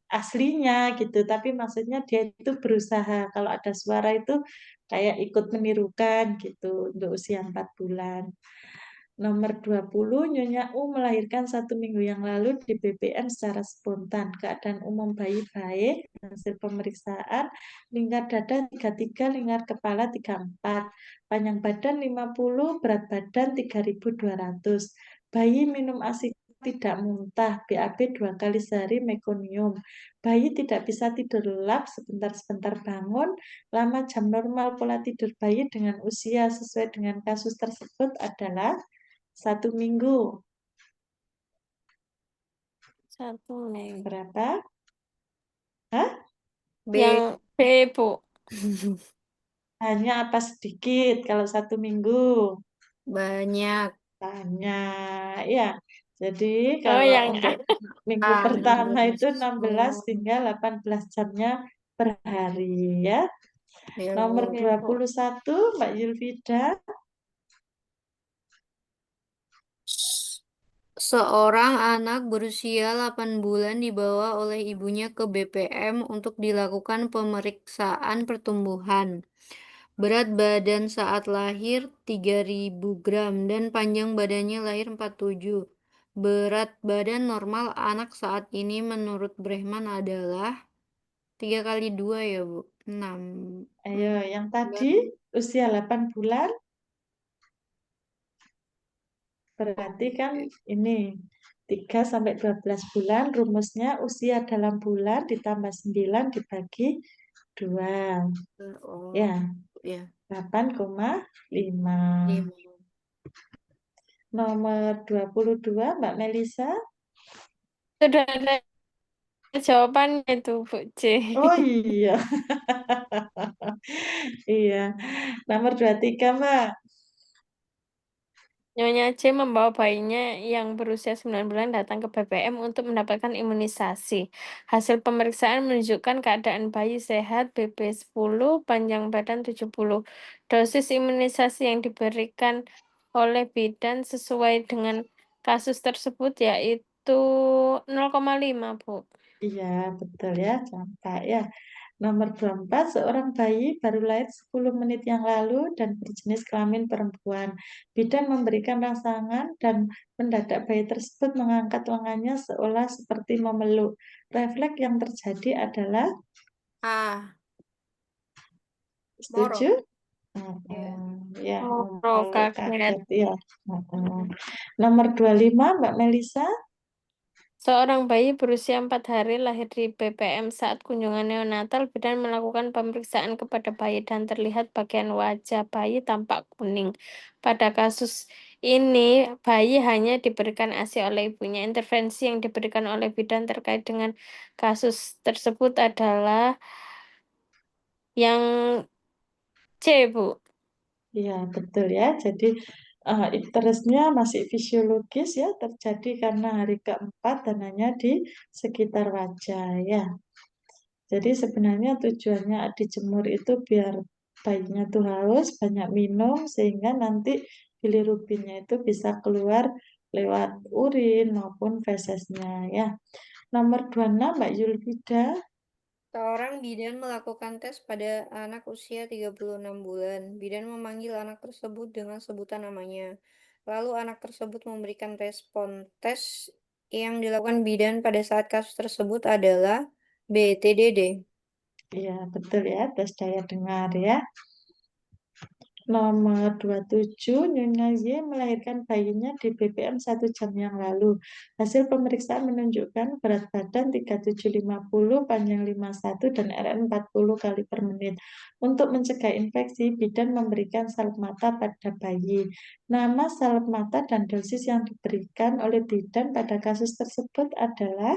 aslinya gitu, tapi maksudnya dia itu berusaha kalau ada suara itu kayak ikut menirukan gitu untuk usia 4 bulan. Nomor 20, Nyonya U melahirkan 1 minggu yang lalu di BPM secara spontan. Keadaan umum bayi baik, hasil pemeriksaan, lingkar dada 33, lingkar kepala 34, panjang badan 50, berat badan 3.200. Bayi minum ASI tidak muntah, BAB 2 kali sehari, mekonium. Bayi tidak bisa tidur lelap, sebentar-sebentar bangun. Lama jam normal pola tidur bayi dengan usia sesuai dengan kasus tersebut adalah 1 minggu. 1 minggu. Berapa? Hah? B. Yang B, Bu. Hanya apa sedikit kalau 1 minggu? Banyak. Banyak. Ya. Jadi Oh, kalau yang untuk minggu A. pertama itu 16 Oh, hingga 18 jamnya per hari ya. ya, Nomor Bu. Oke, dua Bu. puluh satu Mbak Yulfida. Seorang anak berusia 8 bulan dibawa oleh ibunya ke BPM untuk dilakukan pemeriksaan pertumbuhan. Berat badan saat lahir 3.000 gram dan panjang badannya lahir 47. Berat badan normal anak saat ini menurut Brehman adalah 3 kali 2 ya, Bu. 6. Ayo, yang tadi usia 8 bulan berarti kan ini 3 sampai 12 bulan rumusnya usia dalam bulan ditambah 9 dibagi 2. Oh, Ya, ya. 8,5. 5. Nomor 22 Mbak Melisa. Sudah ada jawabannya itu, Bu C. Oh iya. Iya. Nomor 23 Mbak. Nyonya C membawa bayinya yang berusia 9 bulan datang ke BPM untuk mendapatkan imunisasi. Hasil pemeriksaan menunjukkan keadaan bayi sehat, BB 10, panjang badan 70. Dosis imunisasi yang diberikan oleh bidan sesuai dengan kasus tersebut yaitu 0,5, Bu. Iya, betul ya, campak ya. Nomor 24, seorang bayi baru lahir 10 menit yang lalu dan berjenis kelamin perempuan. Bidan memberikan rangsangan dan mendadak bayi tersebut mengangkat lengannya seolah seperti memeluk. Refleks yang terjadi adalah, A. setuju? Moro. Ya. Ya, Moro memeluk kaget. kaget ya. Nomor 25, Mbak Melisa. Seorang bayi berusia 4 hari lahir di BPM saat kunjungan neonatal, bidan melakukan pemeriksaan kepada bayi dan terlihat bagian wajah bayi tampak kuning. Pada kasus ini, bayi hanya diberikan ASI oleh ibunya. Intervensi yang diberikan oleh bidan terkait dengan kasus tersebut adalah yang C, Bu. Ya, betul ya. Jadi interestnya masih fisiologis ya, terjadi karena hari keempat dan hanya di sekitar wajah ya. Jadi sebenarnya tujuannya dijemur itu biar bayinya tuh haus, banyak minum, sehingga nanti bilirubinnya itu bisa keluar lewat urin maupun fesesnya ya. Nomor 26 Mbak Yulfida. Seorang bidan melakukan tes pada anak usia 36 bulan. Bidan memanggil anak tersebut dengan sebutan namanya. Lalu anak tersebut memberikan respon. Tes yang dilakukan bidan pada saat kasus tersebut adalah BTDD. Iya, betul ya, tes daya dengar ya. Nomor 27, Nyonya Y melahirkan bayinya di BPM 1 jam yang lalu. Hasil pemeriksaan menunjukkan berat badan 3750, panjang 51, dan RN 40 kali per menit. Untuk mencegah infeksi, bidan memberikan salep mata pada bayi. Nama salep mata dan dosis yang diberikan oleh bidan pada kasus tersebut adalah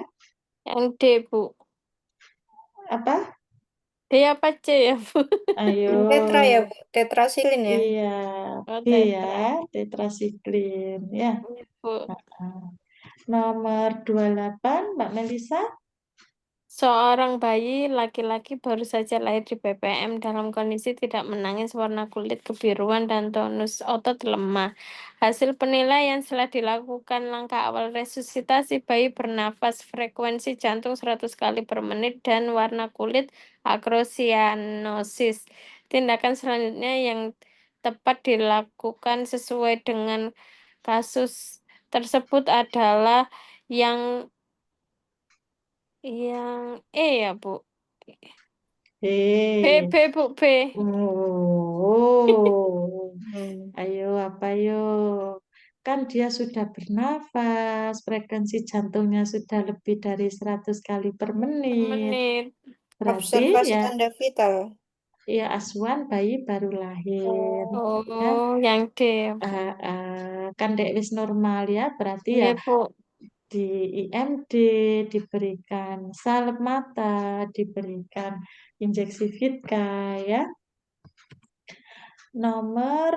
Yang D, Bu. apa? D apa C ya, Bu? Ayo. Tetra ya, Bu? Tetrasilin ya? Iya, Oh, B ya, tetra. tetrasiklin ya. Iya, Bu. Nomor 28, Mbak Melisa. Seorang bayi laki-laki baru saja lahir di BPM dalam kondisi tidak menangis, warna kulit kebiruan, dan tonus otot lemah. Hasil penilaian setelah dilakukan langkah awal resusitasi, bayi bernafas, frekuensi jantung 100 kali per menit, dan warna kulit akrosianosis. Tindakan selanjutnya yang tepat dilakukan sesuai dengan kasus tersebut adalah yang ya, Bu. Hei. Bu, B. Oh, Hmm. ayo apa yo? Kan dia sudah bernafas, frekuensi jantungnya sudah lebih dari 100 kali per menit. Menit. Berarti Observasi ya, tanda vital. ya asuhan bayi baru lahir. Ya, Oh, yang D, ya, Bu. kan dek wis normal ya, berarti ya Iya, Bu. di IMD diberikan salep mata, diberikan injeksi Vitka ya. Nomor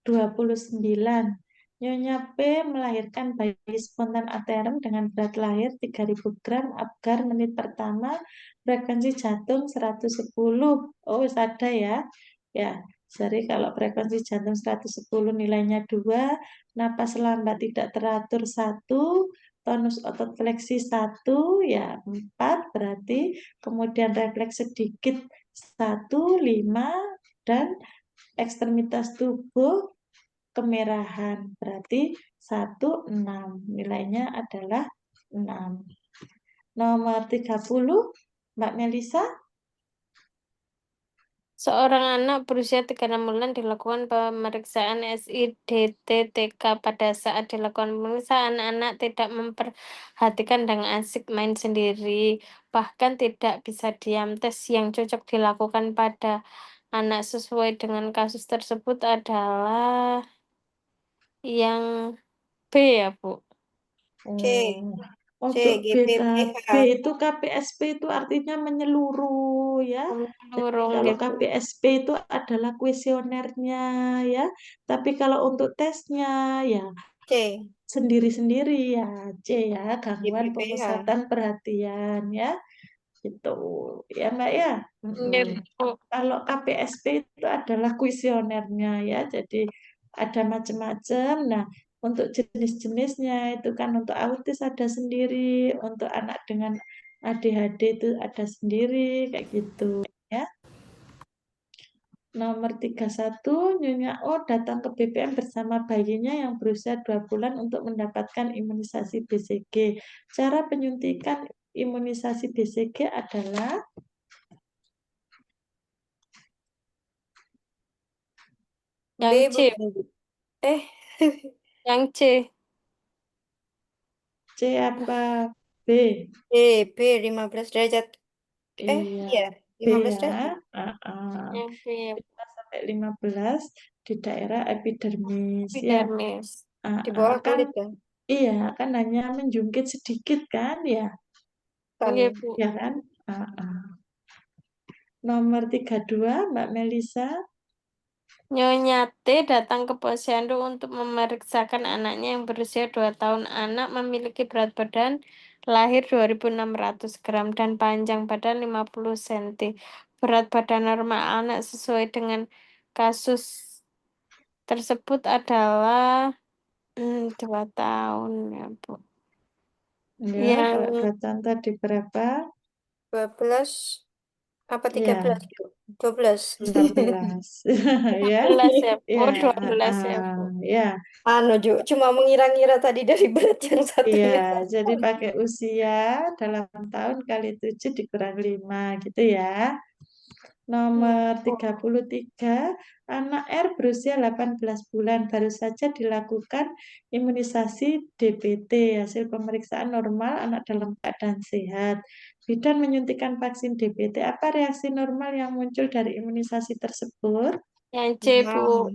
29. Nyonya P melahirkan bayi spontan aterem dengan berat lahir 3000 gram agar menit pertama, frekuensi jantung 110. Oh, wis ada ya. Ya, jadi kalau frekuensi jantung 110 nilainya 2, napas lambat tidak teratur 1, tonus otot fleksi 1, ya 4 berarti, kemudian refleks sedikit 1, 5, dan ekstremitas tubuh kemerahan. Berarti 1,6. Nilainya adalah 6. Nomor 30, Mbak Melisa. Seorang anak berusia 36 bulan dilakukan pemeriksaan SIDT-TK. Pada saat dilakukan pemeriksaan, anak tidak memperhatikan dan asik main sendiri, bahkan tidak bisa diam. Tes yang cocok dilakukan pada anak sesuai dengan kasus tersebut adalah yang B ya, Bu. C. C. Ojo beta. B GPPH. itu KPSP itu artinya menyeluruh ya. Jadi Menurung kalau gitu. KPSP itu adalah kuesionernya ya. Tapi kalau untuk tesnya ya C. sendiri-sendiri ya. C ya, gangguan GPPH. pemusatan perhatian ya. Gitu. Ya Mbak ya. Iya, Bu. Kalau KPSP itu adalah kuesionernya ya. Jadi ada macam-macam. Nah, untuk jenis-jenisnya itu kan untuk autis ada sendiri, untuk anak dengan ADHD itu ada sendiri, kayak gitu ya. Nomor 31, Nyonya O datang ke BPM bersama bayinya yang berusia 2 bulan untuk mendapatkan imunisasi BCG. Cara penyuntikan imunisasi BCG adalah B Yang C, bukan Bu. Eh. yang C. C apa B? B. B 15 derajat. Iya, Iya. B 15 ya. derajat. Ah, ah. Yang B ya, 5 sampai 15 di daerah epidermis ya. epidermis. Ah, Di ah. bawah Kan kulit kan? iya, kan hanya menjungkit sedikit kan ya. Iya, Kan. Bu. Ya kan? Ah, ah. Nomor 32, Mbak Melisa. Nyonya T datang ke posyandu untuk memeriksakan anaknya yang berusia 2 tahun. Anak memiliki berat badan lahir 2.600 gram dan panjang badan 50 cm. Berat badan normal anak sesuai dengan kasus tersebut adalah 2 tahun ya, Bu. Ya, Yang kalau 2 tahun tadi berapa? 12 apa Ya, 13 Bu? 12. 14. Ya. 12 ya, Bu. Ya, 12 ya, Bu. ya. Anu Ju, cuma mengira-ngira tadi dari berat yang Iya, satunya. jadi pakai usia dalam tahun kali 7 dikurang 5 gitu ya. Nomor 33, anak R berusia 18 bulan baru saja dilakukan imunisasi DPT. Hasil pemeriksaan normal, anak dalam keadaan sehat. Bidan menyuntikkan vaksin DPT. Apa reaksi normal yang muncul dari imunisasi tersebut? Yang C, Bu.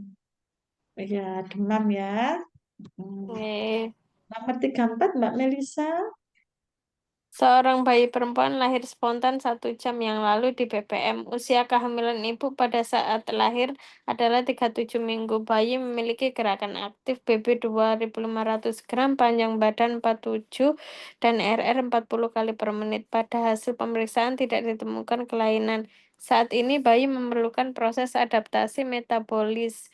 Ya, demam ya. Eh, Nomor 34, Mbak Melisa. Seorang bayi perempuan lahir spontan 1 jam yang lalu di BPM. Usia kehamilan ibu pada saat lahir adalah 37 minggu. Bayi memiliki gerakan aktif BB 2.500 gram, panjang badan 47, dan RR 40 kali per menit. Pada hasil pemeriksaan tidak ditemukan kelainan. Saat ini bayi memerlukan proses adaptasi metabolisme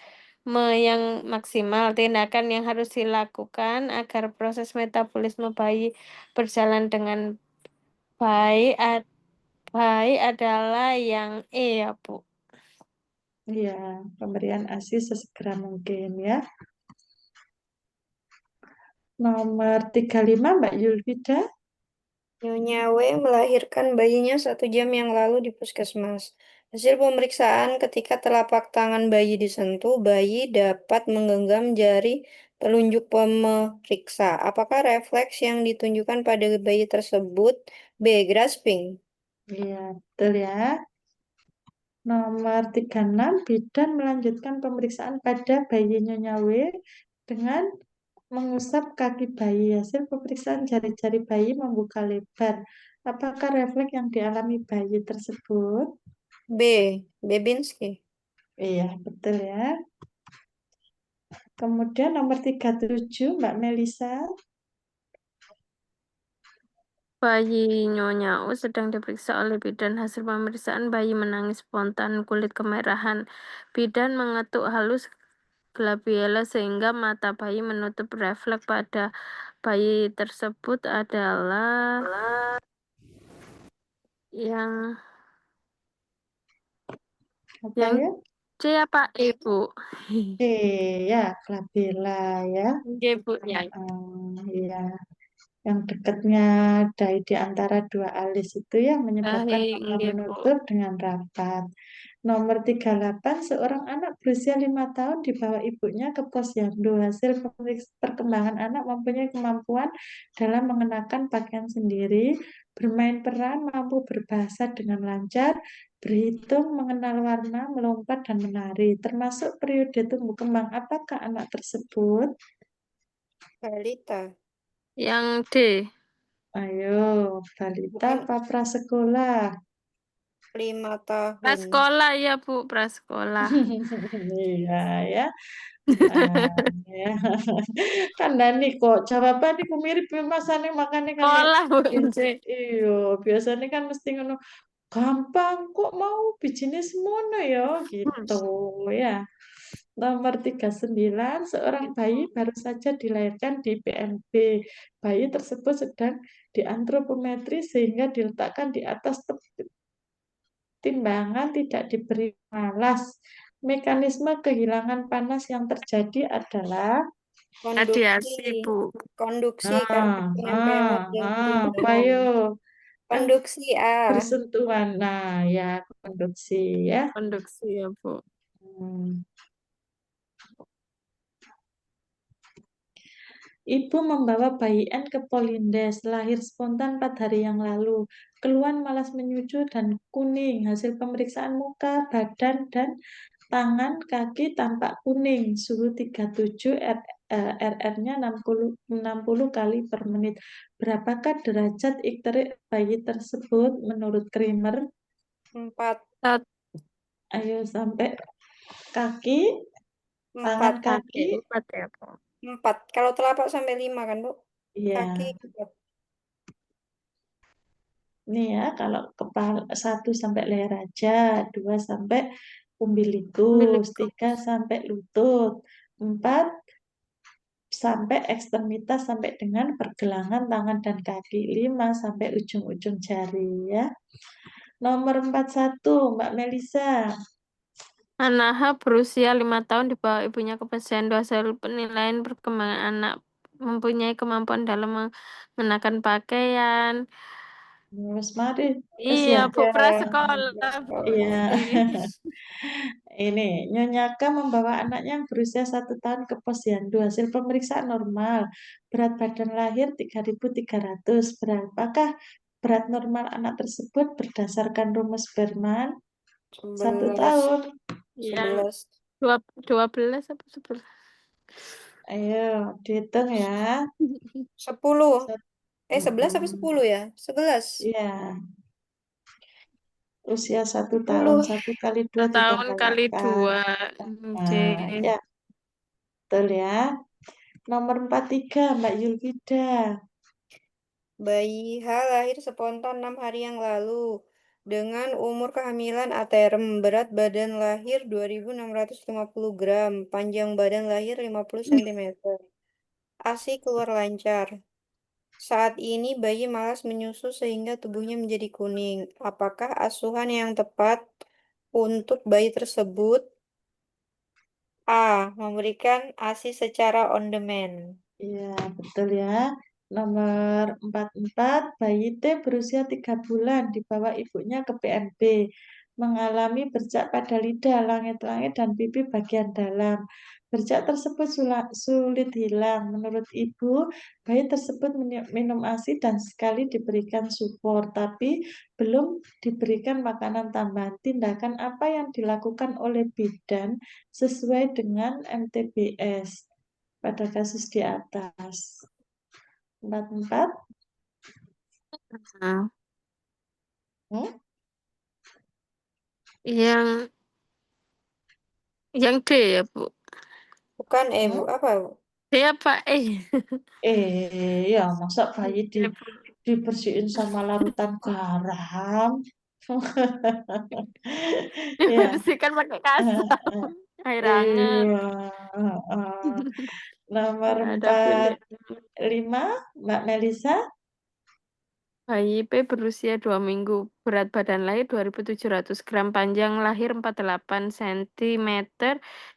yang maksimal. Tindakan yang harus dilakukan agar proses metabolisme bayi berjalan dengan baik baik adalah yang E ya, Bu. Ya, pemberian ASI sesegera mungkin ya. Nomor 35, Mbak Yulfida. Nyonya W melahirkan bayinya 1 jam yang lalu di puskesmas. Hasil pemeriksaan ketika telapak tangan bayi disentuh, bayi dapat menggenggam jari telunjuk pemeriksa. Apakah refleks yang ditunjukkan pada bayi tersebut? B. Grasping. Iya, betul ya. Nomor 36, bidan melanjutkan pemeriksaan pada bayi Nyonya W dengan mengusap kaki bayi. Hasil pemeriksaan jari-jari bayi membuka lebar. Apakah refleks yang dialami bayi tersebut? B. Babinski. Iya, betul ya. Kemudian nomor 37, Mbak Melisa. Bayi Nyonya U sedang diperiksa oleh bidan. Hasil pemeriksaan bayi menangis spontan, kulit kemerahan. Bidan mengetuk halus glabiela sehingga mata bayi menutup. Refleks pada bayi tersebut adalah yang Apa yang ya? C apa E, Bu? Ya, glabella ya. D, Bu, ya. Iya. Yang dekatnya di antara dua alis itu yang menyebabkan Baik, mata nggih, Bu. menutup dengan rapat. Nomor 38, seorang anak berusia 5 tahun dibawa ibunya ke posyandu. Hasil perkembangan anak mempunyai kemampuan dalam mengenakan pakaian sendiri, bermain peran, mampu berbahasa dengan lancar, berhitung, mengenal warna, melompat, dan menari. Termasuk periode tumbuh kembang apakah anak tersebut? Balita. Yang D. Ayo, balita Bukan apa prasekolah? 5 tahun. Prasekolah ya, Bu, prasekolah. Iya ya. Nah, ya. Kan Dani kok jawaban iku mirip ya masane makanya kan nek Sekolah, Bu, biasa C. iya biasanya kan mesti ngono gampang kok mau bijine semono ya gitu ya. Nomor 39, seorang bayi baru saja dilahirkan di PMB. Bayi tersebut sedang diantropometri sehingga diletakkan di atas timbangan, tidak diberi malas. Mekanisme kehilangan panas yang terjadi adalah Konduksi. Radiasi, Bu. Konduksi karena ah, penempelan dan apa timbangan. yo kan Konduksi A. bersentuhan. Nah, ya konduksi ya. Konduksi ya, Bu. Hmm. Ibu membawa bayi N ke Polindes, lahir spontan 4 hari yang lalu. Keluhan malas menyusu dan kuning. Hasil pemeriksaan muka, badan, dan tangan, kaki tampak kuning. Suhu 37, RR-nya 60 kali per menit. Berapakah derajat ikterik bayi tersebut menurut Krimer? 4. Satu, Ayo sampai kaki, tangan 4. kaki, kaki. 4 ya, Bu. 4. Kalau telapak sampai 5 kan, Bu? Kaki Iya, 4. ini ya kalau kepala 1 sampai leher aja, 2 sampai umbilikus, Umbilikus. 3 sampai lutut, 4 sampai ekstremitas sampai dengan pergelangan tangan dan kaki, 5 sampai ujung-ujung jari ya. Nomor 41, Mbak Melisa. Anak H berusia 5 tahun dibawa ibunya ke posyandu. Hasil penilaian perkembangan anak mempunyai kemampuan dalam mengenakan pakaian, Wes mari, wes Iya, ya. Bu, Ya, prasekolah, Bu. Iya. Ih, Ini, Nyonya K membawa anaknya yang berusia 1 tahun ke posyandu. Hasil pemeriksaan normal. Berat badan lahir 3.300. Berapakah berat normal anak tersebut berdasarkan rumus Berman? 1 11, tahun. yang 11. 12 apa 11? Ayo, dihitung ya. 10. Satu, 11 apa 10 ya? 11. iya, usia 1 tahun. 10. 1 kali 2 Setahun ditambah kali 8. 2. Nah, Oke. ya, betul ya. Nomor 43, Mbak Yulfida. Bayi H lahir spontan 6 hari yang lalu dengan umur kehamilan aterm, berat badan lahir 2.650 gram, panjang badan lahir 50 cm. ASI keluar lancar. Saat ini bayi malas menyusu sehingga tubuhnya menjadi kuning. Apakah asuhan yang tepat untuk bayi tersebut? A. Memberikan ASI secara on demand. Iya, betul ya. Nomor 44, bayi T berusia 3 bulan dibawa ibunya ke PNB. Mengalami bercak pada lidah, langit-langit, dan pipi bagian dalam. Bercak tersebut sulit hilang. Menurut ibu, bayi tersebut minum ASI dan sekali diberikan supor, tapi belum diberikan makanan tambahan. Tindakan apa yang dilakukan oleh bidan sesuai dengan MTBS? Pada kasus di atas. 44. Nah, Hmm? yang D ya, Bu. Bukan Bu. Hmm? Apa Bu? D apa E? Ya masa bayi Ya, Bu. dibersihin sama larutan garam? Ya. Dibersihkan pakai kasar. Air hangat. Iya. Nomor Nggak ada empat pilih. lima, Mbak Melisa. Bayi P berusia 2 minggu, berat badan lahir 2.700 gram, panjang lahir 48 cm,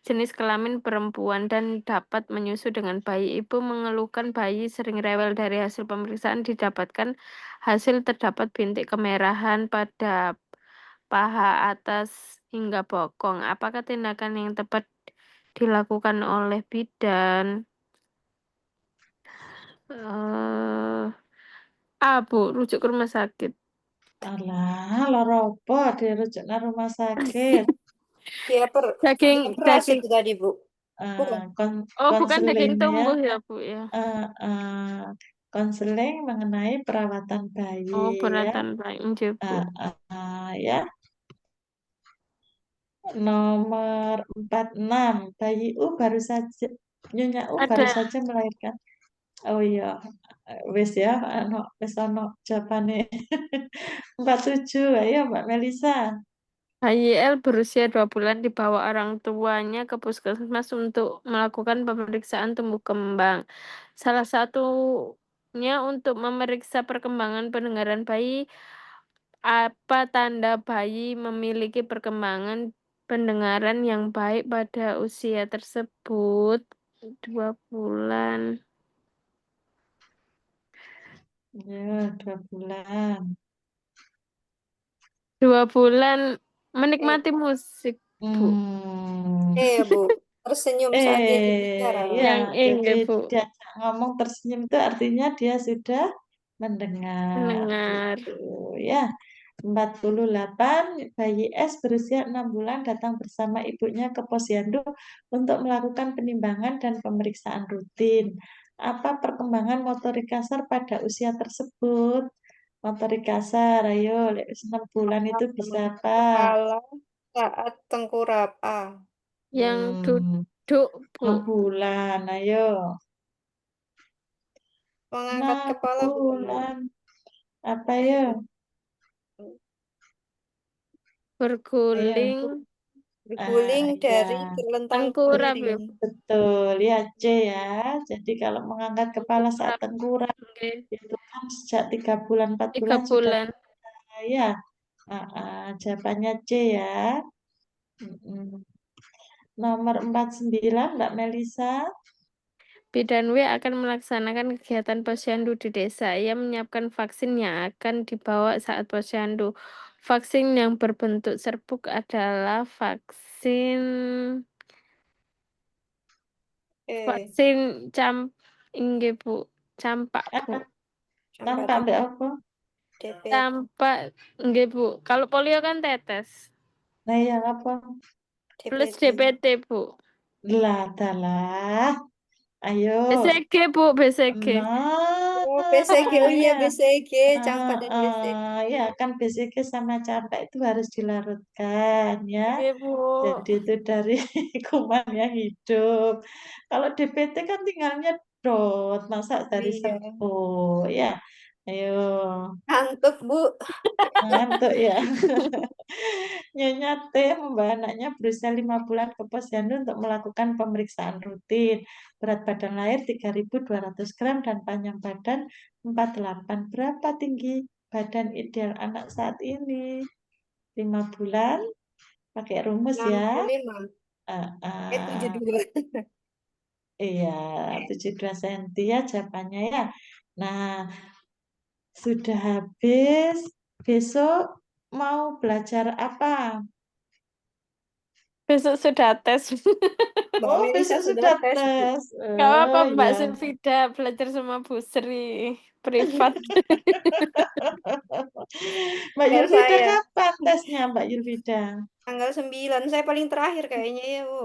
jenis kelamin perempuan dan dapat menyusu dengan bayi. Ibu mengeluhkan bayi sering rewel. Dari hasil pemeriksaan didapatkan hasil terdapat bintik kemerahan pada paha atas hingga bokong. Apakah tindakan yang tepat dilakukan oleh bidan? Eh, Bu, rujuk ke rumah sakit. Alah, lara apa dirujuk ke rumah sakit? Diaper, Daging diaperas daging itu tadi Bu. Bukan. Oh, bukan daging Konseling ya. tumbuh ya, Bu ya. Konseling mengenai perawatan Oh, bayi ya. beratan baik, nggih, Bu. Ya, nomor 46, bayi U baru saja Nyonya U baru Ada saja melahirkan. Oh iya, wis ya, wis ono jawabane. 47, ayo Mbak Melisa. bayi L berusia 2 bulan dibawa orang tuanya ke puskesmas untuk melakukan pemeriksaan tumbuh kembang. Salah satunya untuk memeriksa perkembangan pendengaran bayi. Apa tanda bayi memiliki perkembangan pendengaran yang baik pada usia tersebut? 2 bulan. Ya, 2 bulan. 2 bulan Eh, menikmati musik, Bu. Hmm. Bu. Tersenyum saat diajak bicara. Ya, Yang jadi enggak, Bu. diajak ngomong tersenyum itu artinya dia sudah mendengar. Mendengar. Gitu ya. 48, bayi S berusia 6 bulan datang bersama ibunya ke posyandu untuk melakukan penimbangan dan pemeriksaan rutin. Apa perkembangan motorik kasar pada usia tersebut? Motorik kasar, ayo, 6 bulan itu bisa Mengangkat apa? kepala saat tengkurap. A. Yang Hmm, duduk, Bu. 6 bulan, ayo. Mengangkat 6 kepala bukan Bu. bulan, apa ya? Ayo, Berguling. Berguling dari ya. terlentang Tengkurap, berdiri. ya, Bu. Betul, ya C ya. Jadi kalau mengangkat kepala saat Tengkurap. tengkurap Oke. itu kan sejak 3 bulan, 4 tiga bulan sudah bulan. bisa ya. Jawabannya C ya. Mm-mm. Nomor 49, Mbak Melisa. Bidan W akan melaksanakan kegiatan posyandu di desa. Ia menyiapkan vaksin yang akan dibawa saat posyandu. Vaksin yang berbentuk serbuk adalah vaksin Eh, inggih Bu, campak Bu. sampai Tanpa ambek apa? DP, Campak nggih Bu. Kalau polio kan tetes. Nah, ya apa? Plus DPT. DPT Bu. Lah, dalah. Ayo. BCG Bu, BCG. Nah, Oh, BCG, oh iya ya. BCG, campak dan BCG. Ya kan BCG sama campak itu harus dilarutkan ya. Nggih Bu. Jadi itu dari kuman yang hidup. Kalau DPT kan tinggal nyedot, masa Oh dari iya, serbuk ya. Ayo, ngantuk Bu. ngantuk ya. Nyonya T membawa anaknya berusia 5 bulan ke posyandu untuk melakukan pemeriksaan rutin. Berat badan lahir 3.200 gram dan panjang badan 48. Berapa tinggi badan ideal anak saat ini? 5 bulan, pakai rumus ya. 65, Ah, ah, 72. iya, 72 cm ya jawabannya ya. Nah, sudah habis. Besok mau belajar apa? Besok sudah tes. Mbak Oh, Melisa besok sudah sudah tes Bu. tes. Gak Oh, apa Mbak ya. Sulfida belajar sama Bu Sri privat. Mbak Biar Yulvida saya kapan tesnya, Mbak Yulvida? tanggal 9, saya paling terakhir kayaknya ya Bu.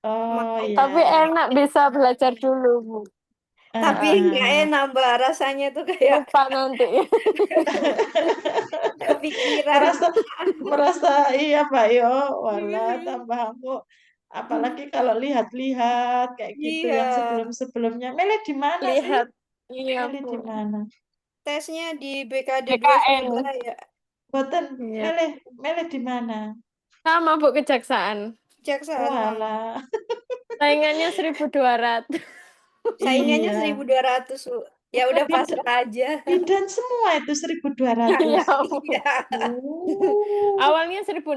Oh, Mau. Tapi ya. enak bisa belajar dulu Bu. Ah, Tapi nggak ah. enak Mbak, rasanya tuh kayak Lupa nanti. kepikiran. Merasa, merasa iya, Mbak Yo. Walah, tambah aku. Apalagi kalau lihat-lihat kayak gitu Iya, yang sebelum-sebelumnya. Mele di mana sih? Lihat. Iya Mele Bu. di mana? tesnya di BKD 2 BKN. Surabaya. Boten, Iya. Mele, Mele di mana? Sama Bu kejaksaan. Kejaksaan sama. Walah, Saingannya 1.200. Saingannya iya. 1.200 Bu. Ya udah pasrah aja. Bidan semua itu 1.200. Iya Bu. Iya. Oh, Awalnya 1.600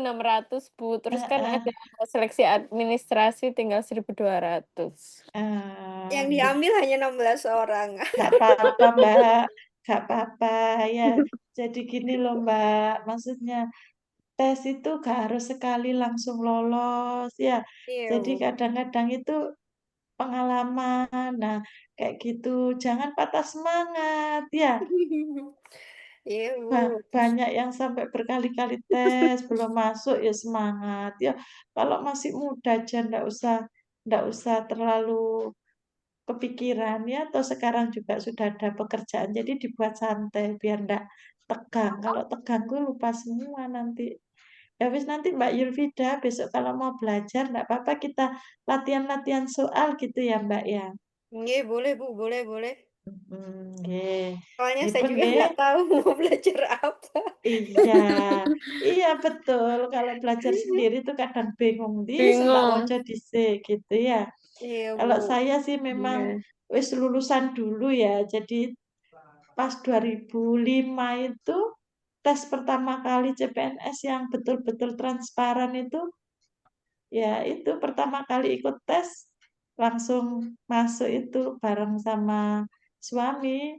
Bu. Terus kan heeh. ada seleksi administrasi tinggal 1.200. Yang diambil hanya 16 orang. Nggak apa-apa Mbak, nggak apa-apa ya. Jadi gini loh Mbak, maksudnya tes itu gak harus sekali langsung lolos ya. Iya Jadi Bu. kadang-kadang itu pengalaman. Nah, kayak gitu. Jangan patah semangat ya. Iya Bu. Banyak yang sampai berkali-kali tes belum masuk ya semangat ya. Kalau masih muda aja ndak usah terlalu kepikiran ya. Atau sekarang juga sudah ada pekerjaan jadi dibuat santai biar ndak tegang. Kalau tegang gue lupa semua nanti. Ya wis nanti Mbak Yulvida besok kalau mau belajar ndak apa-apa kita latihan-latihan soal gitu ya Mbak ya. Iya boleh Bu, boleh boleh. Nggih. Soalnya saya Nipun juga nggih. nggak tahu mau belajar apa. Iya, iya betul. Kalau belajar sendiri tuh kadang bingung. Di tak Bingung. waca dhisik gitu ya. Iya Kalau Bu. saya sih memang Iya. wis lulusan dulu ya. Jadi pas 2005 itu tes pertama kali CPNS yang betul-betul transparan itu ya itu pertama kali ikut tes langsung masuk itu bareng sama suami.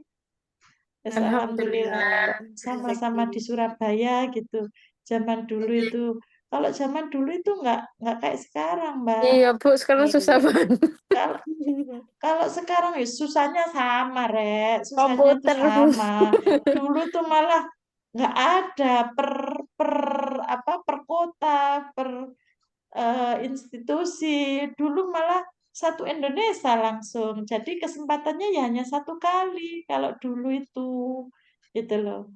Yes, alhamdulillah Alhamdulillah. sama-sama di Rezeki. Surabaya gitu. Zaman dulu itu, kalau zaman dulu itu nggak kayak sekarang, Mbak. Iya Bu, sekarang susah Iya. banget. Kalau kalau sekarang ya susahnya sama, Rek. Susahnya itu Komputer Bu. sama. Dulu tuh malah nggak ada per per per kota, per institusi. Dulu malah satu Indonesia langsung. Jadi kesempatannya ya hanya satu kali kalau dulu itu. Gitu loh.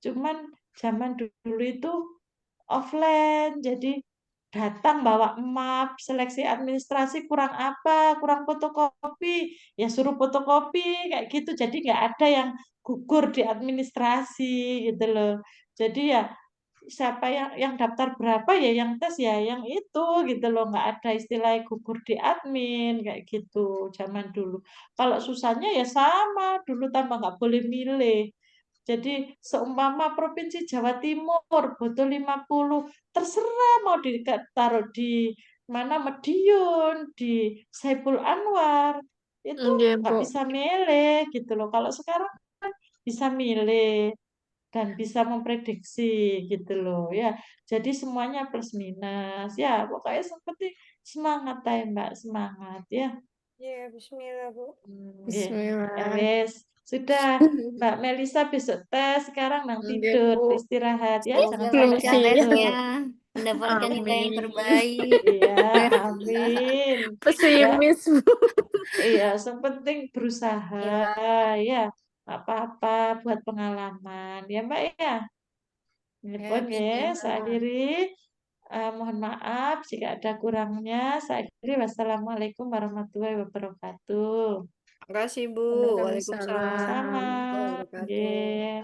Cuman zaman dulu itu offline, jadi datang bawa map, seleksi administrasi kurang apa, kurang fotokopi, ya suruh fotokopi kayak gitu. Jadi nggak ada yang gugur di administrasi gitu loh. Jadi ya siapa yang daftar berapa ya yang tes ya yang itu gitu loh, nggak ada istilah gugur di admin kayak gitu zaman dulu. Kalau susahnya ya sama dulu tambah nggak boleh milih. Jadi seumpama Provinsi Jawa Timur butuh 50, terserah mau ditaruh di mana, Madiun, di Saiful Anwar, itu Iya, nggak Bu. bisa milih gitu loh. Kalau sekarang kan bisa milih dan bisa memprediksi gitu loh ya. Jadi semuanya plus minus ya. Pokoknya yang penting semangat ya Mbak, semangat ya. Ya, bismillah, Bu. Nggih. Bismillah. Wes, sudah Mbak Melisa besok tes, sekarang nang Oke, tidur, Bu. istirahat ya, Semoga jangan Belum sampai lancar siap. tesnya, ngantuk. mendapatkan nilai yang Amin. terbaik. Iya, Bu Melisa. amin. Ya, Pesimis, Bu. iya, yang penting berusaha Iya, ya, nggak apa-apa buat pengalaman ya Mbak ya. Ini ya, pun ya, saya bismillah. akhiri. Mohon maaf jika ada kurangnya. Saya akhiri. Wassalamualaikum warahmatullahi wabarakatuh. Terima kasih, Bu. Waalaikumsalam Waalaikumsalam. Sama-sama. warahmatullahi wabarakatuh. Nggih.